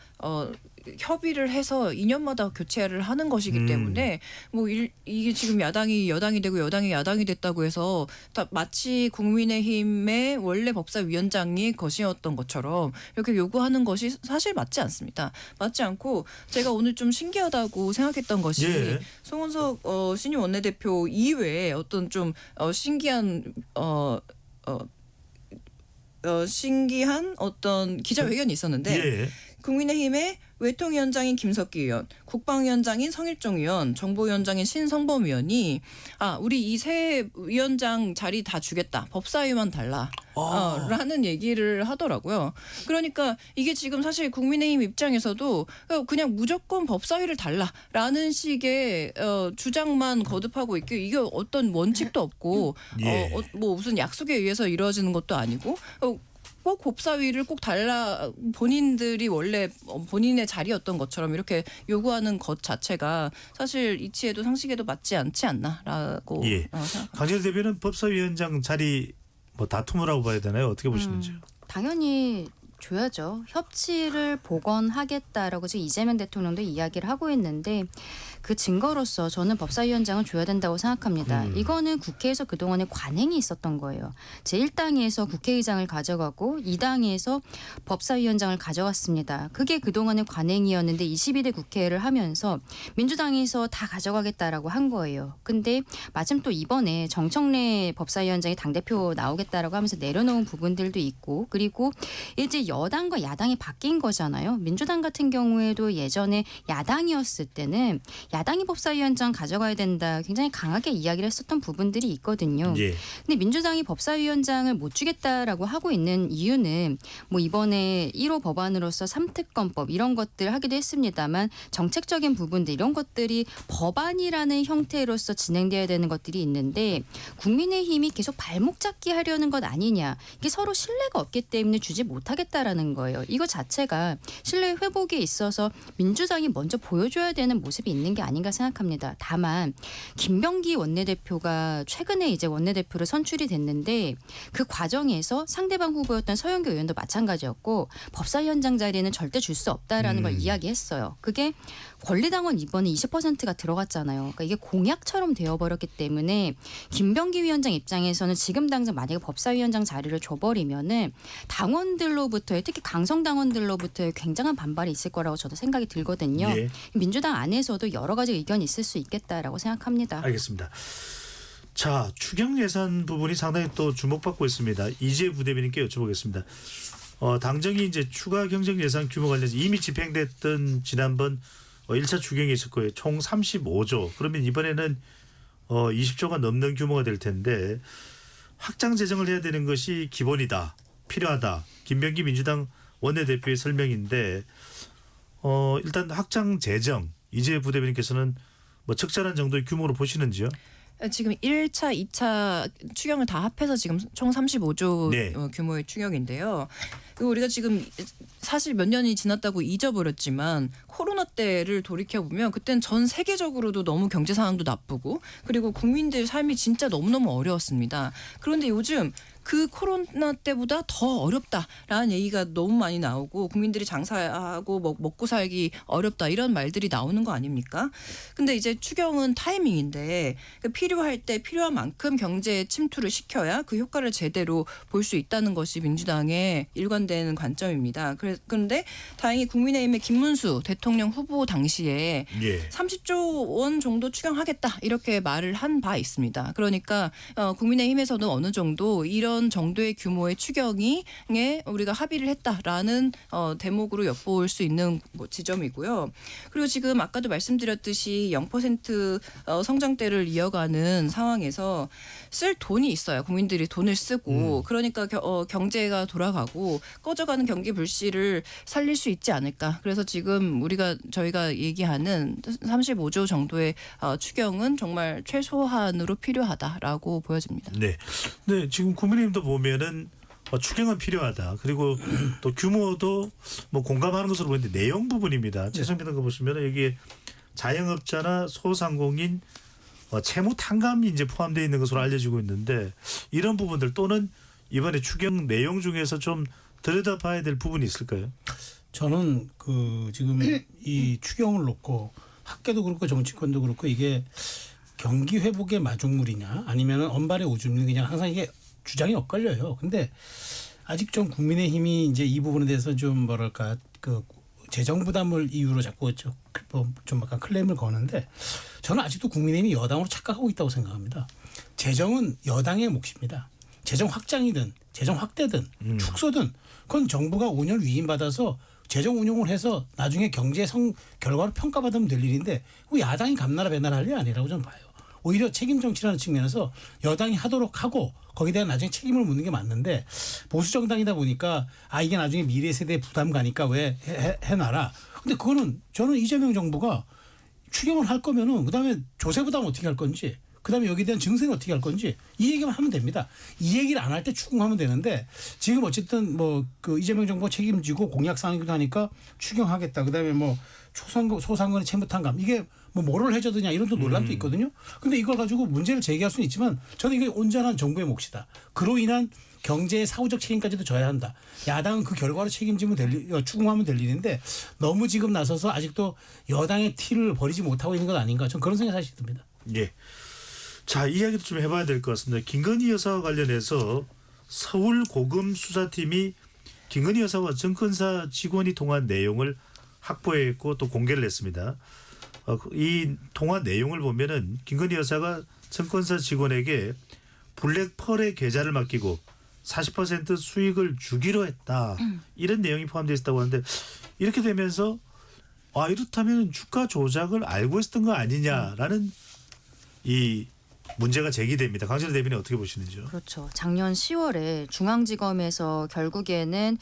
협의를 해서 2년마다 교체를 하는 것이기 때문에 뭐 이게 지금 야당이 여당이 되고 여당이 야당이 됐다고 해서 마치 국민의힘의 원래 법사위원장이 것이었던 것처럼 이렇게 요구하는 것이 사실 맞지 않습니다. 맞지 않고 제가 오늘 좀 신기하다고 생각했던 것이 예. 송원석 신임 원내대표 이외에 어떤 좀 신기한 신기한 어떤 기자회견이 있었는데 예. 국민의힘의 외통위원장인 김석기 의원, 국방위원장인 성일종 의원, 정보위원장인 신성범 의원이 우리 이 세 위원장 자리 다 주겠다. 법사위만 달라. 라는 얘기를 하더라고요. 그러니까 이게 지금 사실 국민의힘 입장에서도 그냥 무조건 법사위를 달라라는 식의 주장만 거듭하고 있고 이게 어떤 원칙도 없고 예. 뭐 무슨 약속에 의해서 이루어지는 것도 아니고 꼭 법사위를 꼭 달라 본인들이 원래 본인의 자리였던 것처럼 이렇게 요구하는 것 자체가 사실 이치에도 상식에도 맞지 않지 않나라고 예. 생각합니다. 강재일 대표는 법사위원장 자리 뭐 다툼을 하고 봐야 되나요? 어떻게 보시는지요? 당연히 줘야죠. 협치를 복원하겠다라고 지금 이재명 대통령도 이야기를 하고 있는데 그 증거로서 저는 법사위원장을 줘야 된다고 생각합니다. 이거는 국회에서 그동안에 관행이 있었던 거예요. 제1당에서 국회의장을 가져가고 2당에서 법사위원장을 가져갔습니다. 그게 그동안의 관행이었는데 22대 국회를 하면서 민주당에서 다 가져가겠다라고 한 거예요. 근데 마침 또 이번에 정청래 법사위원장이 당대표 나오겠다라고 하면서 내려놓은 부분들도 있고 그리고 이제 여당과 야당이 바뀐 거잖아요. 민주당 같은 경우에도 예전에 야당이었을 때는 야당이 법사위원장 가져가야 된다 굉장히 강하게 이야기를 했었던 부분들이 있거든요. 예. 근데 민주당이 법사위원장을 못 주겠다라고 하고 있는 이유는 뭐 이번에 1호 법안으로서 3특검법 이런 것들 하기도 했습니다만 정책적인 부분들 이런 것들이 법안이라는 형태로서 진행돼야 되는 것들이 있는데 국민의힘이 계속 발목 잡기 하려는 것 아니냐. 이게 서로 신뢰가 없기 때문에 주지 못하겠다라는 거예요. 이거 자체가 신뢰 회복에 있어서 민주당이 먼저 보여줘야 되는 모습이 있는 게 게 아닌가 생각합니다. 다만 김병기 원내대표가 최근에 이제 원내대표로 선출이 됐는데 그 과정에서 상대방 후보였던 서영교 의원도 마찬가지였고 법사위원장 자리는 절대 줄 수 없다라는 걸 이야기했어요. 그게 권리당원 이번에 20%가 들어갔잖아요. 그러니까 이게 공약처럼 되어버렸기 때문에 김병기 위원장 입장에서는 지금 당장 만약에 법사위원장 자리를 줘버리면은 당원들로부터의 특히 강성 당원들로부터의 굉장한 반발이 있을 거라고 저도 생각이 들거든요. 예. 민주당 안에서도 여러 가지 의견이 있을 수 있겠다라고 생각합니다. 알겠습니다. 자, 추경 예산 부분이 상당히 또 주목받고 있습니다. 이재 부대변인께 여쭤보겠습니다. 당정이 이제 추가 경정 예산 규모 관련해서 이미 집행됐던 지난번 1차 추경이 있을 거예요. 총 35조. 그러면 이번에는 20조가 넘는 규모가 될 텐데 확장 재정을 해야 되는 것이 기본이다. 필요하다. 김병기 민주당 원내대표의 설명인데 일단 확장 재정 이재 부대변인께서는 뭐 적절한 정도의 규모로 보시는지요? 지금 1차, 2차 추경을 다 합해서 지금 총 35조 네. 규모의 추경인데요. 그리고 우리가 지금 사실 몇 년이 지났다고 잊어버렸지만 코로나 때를 돌이켜보면 그때는 전 세계적으로도 너무 경제 상황도 나쁘고 그리고 국민들 삶이 진짜 너무너무 어려웠습니다. 그런데 요즘 그 코로나 때보다 더 어렵다라는 얘기가 너무 많이 나오고 국민들이 장사하고 먹고 살기 어렵다 이런 말들이 나오는 거 아닙니까? 근데 이제 추경은 타이밍인데 필요할 때 필요한 만큼 경제 침투를 시켜야 그 효과를 제대로 볼 수 있다는 것이 민주당의 일관되는 관점입니다. 그런데 다행히 국민의힘의 김문수 대통령 후보 당시에 예. 30조 원 정도 추경하겠다 이렇게 말을 한 바 있습니다. 그러니까 국민의힘에서는 어느 정도 이런 정도의 규모의 추경에 우리가 합의를 했다라는 대목으로 엿볼 수 있는 지점이고요. 그리고 지금 아까도 말씀드렸듯이 0% 성장대를 이어가는 상황에서 쓸 돈이 있어요. 국민들이 돈을 쓰고 그러니까 경제가 돌아가고 꺼져가는 경기 불씨를 살릴 수 있지 않을까. 그래서 지금 저희가 얘기하는 35조 정도의 추경은 정말 최소한으로 필요하다라고 보여집니다. 네. 네, 지금 국민의힘도 보면은 추경은 필요하다. 그리고 또 규모도 뭐 공감하는 것으로 보이는데 내용 부분입니다. 최성빈 의원 보시면 여기에 자영업자나 소상공인 채무 탕감이 이제 포함되어 있는 것으로 알려지고 있는데 이런 부분들 또는 이번에 추경 내용 중에서 좀 들여다봐야 될 부분이 있을까요? 저는 지금 이 추경을 놓고 학계도 그렇고 정치권도 그렇고 이게 경기 회복의 마중물이냐 아니면 언발의 오줌이냐 항상 이게 주장이 엇갈려요. 근데 아직 좀 국민의힘이 이제 이 부분에 대해서 좀 뭐랄까 재정 부담을 이유로 자꾸 좀 약간 클레임을 거는데 저는 아직도 국민의힘이 여당으로 착각하고 있다고 생각합니다. 재정은 여당의 몫입니다. 재정 확장이든 재정 확대든 축소든 그건 정부가 5년 위임받아서 재정 운용을 해서 나중에 경제 결과로 평가받으면 될 일인데 왜 야당이 감나라 배나라 할 일이 아니라고 저는 봐요. 오히려 책임 정치라는 측면에서 여당이 하도록 하고 거기에 대한 나중에 책임을 묻는 게 맞는데 보수 정당이다 보니까 이게 나중에 미래 세대에 부담 가니까 왜 해놔라. 근데 그거는 저는 이재명 정부가 추경을 할 거면은 그다음에 조세 부담 어떻게 할 건지 그다음에 여기에 대한 증세는 어떻게 할 건지 이 얘기만 하면 됩니다. 이 얘기를 안 할 때 추궁하면 되는데 지금 어쨌든 이재명 정부가 책임지고 공약 상이기도 하니까 추경하겠다. 그다음에 소상공인의 채무 탕감 이게 뭐를 해줘드냐 이런 또 논란도 있거든요. 근데 이걸 가지고 문제를 제기할 수는 있지만 저는 이게 온전한 정부의 몫이다. 그로 인한 경제의 사후적 책임까지도 져야 한다. 야당은 그 결과로 책임지면 추궁하면 될 일인데 너무 지금 나서서 아직도 여당의 티를 버리지 못하고 있는 것 아닌가. 저는 그런 생각이 사실 듭니다. 예. 자, 이야기도 좀 해봐야 될 것 같습니다. 김건희 여사와 관련해서 서울 고검 수사팀이 김건희 여사와 증권사 직원이 통한 내용을 확보했고 또 공개를 했습니다. 이 통화 내용을 보면은 김건희 여사가 증권사 직원에게 블랙펄의 계좌를 맡기고 40% 수익을 주기로 했다. 이런 내용이 포함되어 있다고 하는데 이렇게 되면서 이렇다면 주가 조작을 알고 있었던 거 아니냐라는 이 문제가 제기됩니다. 강진호 대변인 어떻게 보시는지요? 그렇죠. 작년 10월에 중앙지검에서 결국에는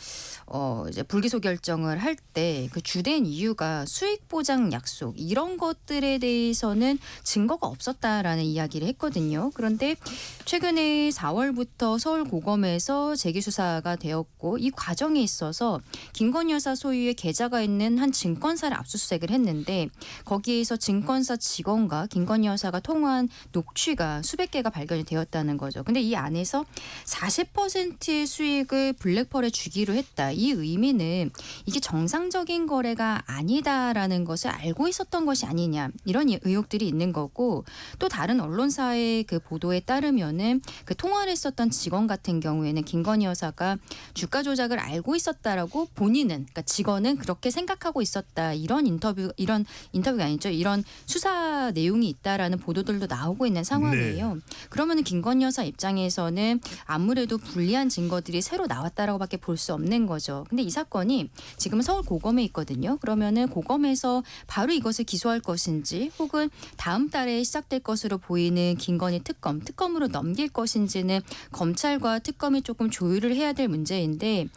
이제 불기소 결정을 할 때 그 주된 이유가 수익 보장 약속 이런 것들에 대해서는 증거가 없었다라는 이야기를 했거든요. 그런데 최근에 4월부터 서울고검에서 재기 수사가 되었고 이 과정에 있어서 김건희 여사 소유의 계좌가 있는 한 증권사를 압수수색을 했는데 거기에서 증권사 직원과 김건희 여사가 통화한 녹취가 수백 개가 발견이 되었다는 거죠. 근데 이 안에서 40%의 수익을 블랙펄에 주기로 했다. 이 의미는 이게 정상적인 거래가 아니다라는 것을 알고 있었던 것이 아니냐 이런 의혹들이 있는 거고 또 다른 언론사의 그 보도에 따르면은 그 통화를 했었던 직원 같은 경우에는 김건희 여사가 주가 조작을 알고 있었다라고 본인은 그러니까 직원은 그렇게 생각하고 있었다 이런 인터뷰가 아니죠. 이런 수사 내용이 있다라는 보도들도 나오고 있는 상황이에요. 그러면은 김건희 여사 입장에서는 아무래도 불리한 증거들이 새로 나왔다라고밖에 볼 수 없는 거죠. 근데 이 사건이 지금 서울 고검에 있거든요. 그러면은 고검에서 바로 이것을 기소할 것인지 혹은 다음 달에 시작될 것으로 보이는 김건희 특검으로 넘길 것인지는 검찰과 특검이 조금 조율을 해야 될 문제인데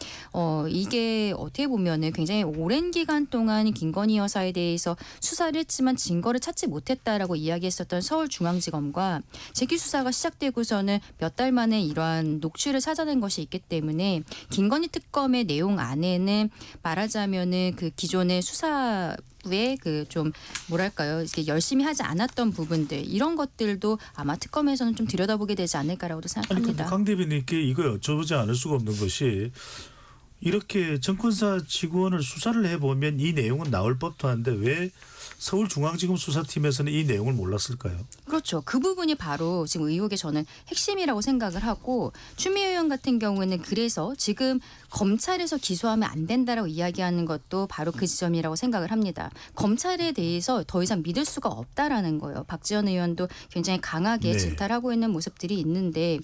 이게 어떻게 보면은 굉장히 오랜 기간 동안 김건희 여사에 대해서 수사를 했지만 증거를 찾지 못했다라고 이야기했었던 서울중앙지검과 재기 수사가 시작되고서는 몇 달 만에 이러한 녹취를 찾아낸 것이 있기 때문에 김건희 특검의 내용 안에는 말하자면은 그 기존의 수사부의 그 좀 뭐랄까요 이렇게 열심히 하지 않았던 부분들 이런 것들도 아마 특검에서는 좀 들여다보게 되지 않을까라고도 아니 근데 생각합니다. 강 대변인께 이거 여쭤보지 않을 수가 없는 것이 이렇게 증권사 직원을 수사를 해보면 이 내용은 나올 법도 한데 왜 서울중앙지검 수사팀에서는 이 내용을 몰랐을까요? 그렇죠. 그 부분이 바로 지금 의혹의 저는 핵심이라고 생각을 하고 추미애 의원 같은 경우에는 그래서 지금 검찰에서 기소하면 안 된다라고 이야기하는 것도 바로 그 지점이라고 생각을 합니다. 검찰에 대해서 더 이상 믿을 수가 없다라는 거예요. 박지원 의원도 굉장히 강하게 네. 질타하고 있는 모습들이 있는데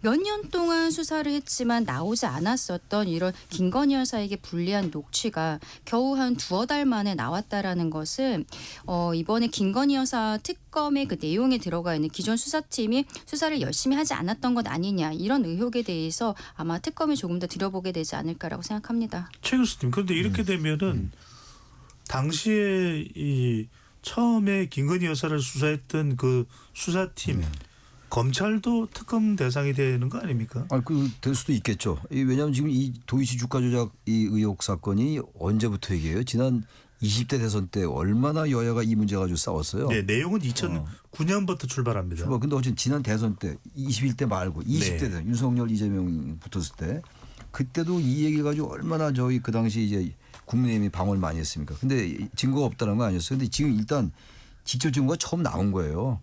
몇 년 동안 수사를 했지만 나오지 않았었던 이런 김건희 여사에게 불리한 녹취가 겨우 한 두어 달 만에 나왔다라는 것은 이번에 김건희 여사 특검의 그 내용에 들어가 있는 기존 수사팀이 수사를 열심히 하지 않았던 것 아니냐 이런 의혹에 대해서 아마 특검이 조금 더 들여보게 되지 않을까라고 생각합니다. 최 교수님 그런데 이렇게 되면은 당시에 이 처음에 김건희 여사를 수사했던 그 수사팀 검찰도 특검 대상이 되는 거 아닙니까? 될 수도 있겠죠. 왜냐하면 지금 이 도이치 주가 조작 이 의혹 사건이 언제부터 얘기해요? 지난 20대 대선 때 얼마나 여야가 이 문제 가지고 싸웠어요. 네, 내용은 2009년부터 출발합니다. 근데 어쨌든 지난 대선 때 21대 말고 20대 대선 윤석열 이재명이 붙었을 때 그때도 이 얘기 가지고 얼마나 저희 그 당시 이제 국민의힘이 방어를 많이 했습니까? 근데 증거가 없다는 거 아니었어요. 근데 지금 일단 직접 증거가 처음 나온 거예요.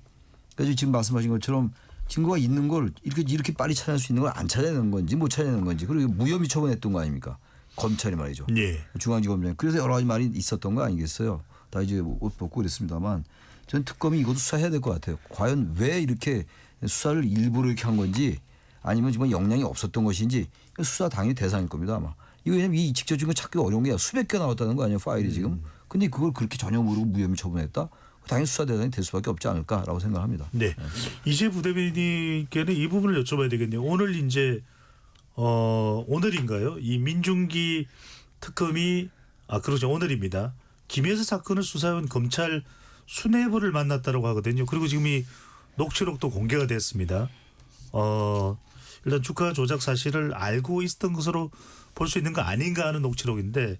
그래서 지금 말씀하신 것처럼 증거가 있는 걸 이렇게 빨리 찾아낼 수 있는 걸 안 찾아내는 건지 못 찾아내는 건지 그리고 무혐의 처분했던 거 아닙니까? 검찰이 말이죠. 예. 중앙지검장이. 그래서 여러 가지 말이 있었던 거 아니겠어요. 다 이제 옷 벗고 그랬습니다만 전 특검이 이것도 수사해야 될 것 같아요. 과연 왜 이렇게 수사를 일부러 이렇게 한 건지 아니면 정말 역량이 없었던 것인지 수사 당연히 대상일 겁니다 아마. 이거 왜냐면 이 직접 증거 찾기가 어려운 게 수백 개 나왔다는 거 아니에요 파일이 지금. 근데 그걸 그렇게 전혀 모르고 무혐의 처분했다. 당연히 수사 대상이 될 수밖에 없지 않을까라고 생각합니다. 네. 이재 부대변인께는 이 부분을 여쭤봐야 되겠네요. 오늘 이제 오늘인가요? 이 민중기 특검이 그렇죠. 오늘입니다. 김혜수 사건을 수사해온 검찰 수뇌부를 만났다고 하거든요. 그리고 지금 이 녹취록도 공개가 됐습니다. 일단 주가 조작 사실을 알고 있었던 것으로 볼 수 있는 거 아닌가 하는 녹취록인데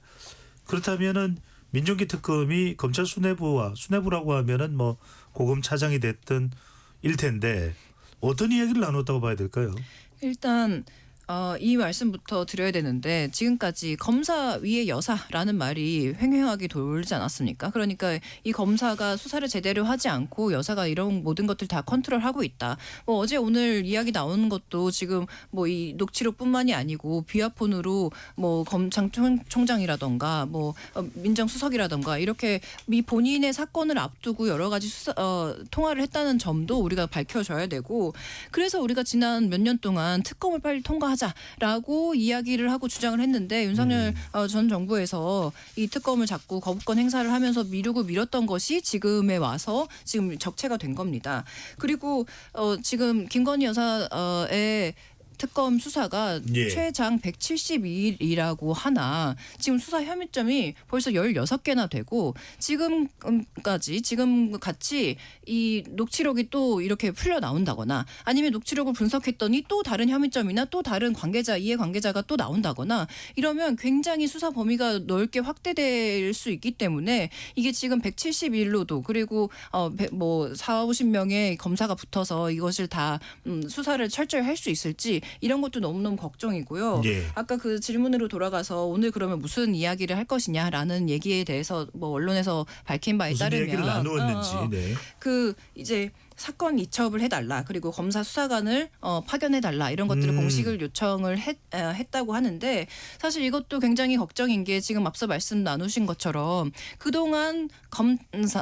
그렇다면은 민중기 특검이 검찰 수뇌부라고 하면은 뭐 고검 차장이 됐든 일 텐데 어떤 이야기를 나눴다고 봐야 될까요? 일단 이 말씀부터 드려야 되는데 지금까지 검사 위의 여사라는 말이 횡행하게 돌지 않았습니까? 그러니까 이 검사가 수사를 제대로 하지 않고 여사가 이런 모든 것들 다 컨트롤하고 있다. 뭐 어제 오늘 이야기 나오는 것도 지금 뭐 이 녹취록뿐만이 아니고 비화폰으로 뭐 검찰총장이라던가 뭐 민정수석이라던가 이렇게 이 본인의 사건을 앞두고 여러 가지 통화를 했다는 점도 우리가 밝혀줘야 되고 그래서 우리가 지난 몇 년 동안 특검을 빨리 통과하자 하자라고 이야기를 하고 주장을 했는데 윤석열 전 정부에서 이 특검을 자꾸 거부권 행사를 하면서 미루고 미뤘던 것이 지금에 와서 지금 적체가 된 겁니다. 그리고 지금 김건희 여사의 특검 수사가 예. 최장 172일이라고 하나 지금 수사 혐의점이 벌써 16개나 되고 지금 같이 이 녹취록이 또 이렇게 풀려 나온다거나 아니면 녹취록을 분석했더니 또 다른 혐의점이나 또 다른 이해관계자가 또 나온다거나 이러면 굉장히 수사 범위가 넓게 확대될 수 있기 때문에 이게 지금 172일로도 그리고 뭐 40-50명의 검사가 붙어서 이것을 다 수사를 철저히 할 수 있을지 이런 것도 너무너무 걱정이고요. 예. 아까 그 질문으로 돌아가서 오늘 그러면 무슨 이야기를 할 것이냐라는 얘기에 대해서 뭐 언론에서 밝힌 바에 무슨 따르면 얘기를 나누었는지. 네. 그 이제 사건 이첩을 해달라 그리고 검사 수사관을 파견해달라 이런 것들을 공식을 요청을 했다고 하는데 사실 이것도 굉장히 걱정인 게 지금 앞서 말씀 나누신 것처럼 그동안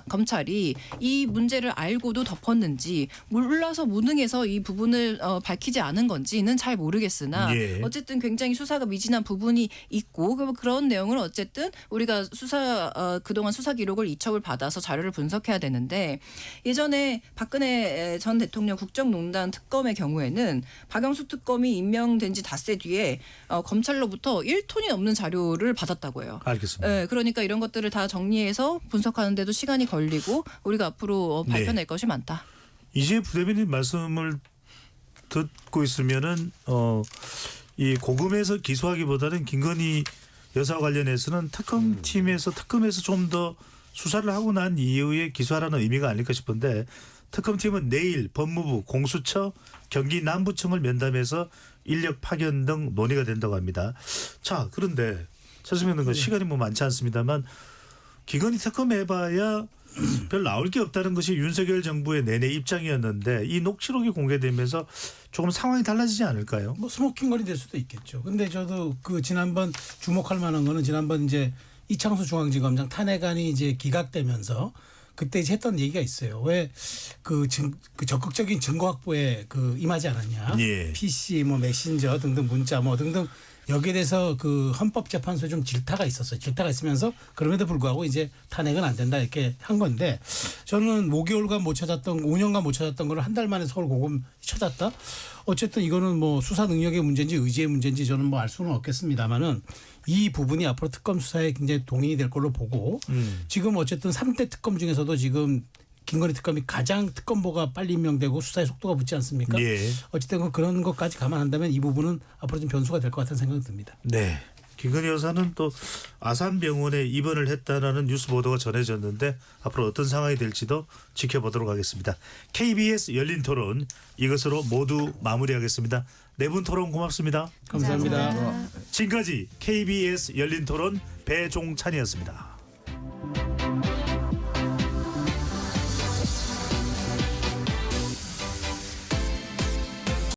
검찰이 이 문제를 알고도 덮었는지 몰라서 무능해서 이 부분을 밝히지 않은 건지는 잘 모르겠으나 예. 어쨌든 굉장히 수사가 미진한 부분이 있고 그런 내용을 어쨌든 우리가 그동안 수사 기록을 이첩을 받아서 자료를 분석해야 되는데 예전에 박근혜 전 대통령 국정농단 특검의 경우에는 박영수 특검이 임명된 지 닷새 뒤에 검찰로부터 1톤이 넘는 자료를 받았다고 해요. 알겠습니다. 네, 그러니까 이런 것들을 다 정리해서 분석하는데도 시간이 걸리고 우리가 앞으로 발표낼 네. 것이 많다. 이제 부대변인 말씀을 듣고 있으면은 이 고금에서 기소하기보다는 김건희 여사 관련해서는 특검팀에서 특검에서 좀 더 수사를 하고 난 이후에 기소하라는 의미가 아닐까 싶은데 특검팀은 내일 법무부, 공수처, 경기 남부청을 면담해서 인력 파견 등 논의가 된다고 합니다. 자, 그런데 최수명 의원 시간이 뭐 많지 않습니다만 김건희 특검 해봐야 별 나올 게 없다는 것이 윤석열 정부의 내내 입장이었는데 이 녹취록이 공개되면서 조금 상황이 달라지지 않을까요? 뭐 스모킹건이 될 수도 있겠죠. 근데 저도 그 지난번 주목할 만한 거는 지난번 이제 이창수 중앙지검장 탄핵안이 이제 기각되면서 그때 이제 했던 얘기가 있어요. 왜 그 적극적인 증거 확보에 임하지 않았냐. 예. PC 뭐 메신저 등등 문자 뭐 등등 여기에 대해서 그 헌법재판소에 좀 질타가 있었어요. 질타가 있으면서 그럼에도 불구하고 이제 탄핵은 안 된다 이렇게 한 건데 저는 5개월간 못 찾았던 5년간 못 찾았던 걸 한 달 만에 서울 고검 찾았다. 어쨌든 이거는 뭐 수사 능력의 문제인지 의지의 문제인지 저는 뭐 알 수는 없겠습니다만은 이 부분이 앞으로 특검 수사에 굉장히 동인이 될 걸로 보고 지금 어쨌든 3대 특검 중에서도 지금 김건희 특검이 가장 특검보가 빨리 임명되고 수사의 속도가 붙지 않습니까? 예. 어쨌든 그런 것까지 감안한다면 이 부분은 앞으로 좀 변수가 될 것 같다는 생각이 듭니다. 네. 김건희 여사는 또 아산병원에 입원을 했다라는 뉴스 보도가 전해졌는데 앞으로 어떤 상황이 될지도 지켜보도록 하겠습니다. KBS 열린 토론 이것으로 모두 마무리하겠습니다. 네 분 토론 고맙습니다. 감사합니다. 지금까지 KBS 열린 토론 배종찬이었습니다.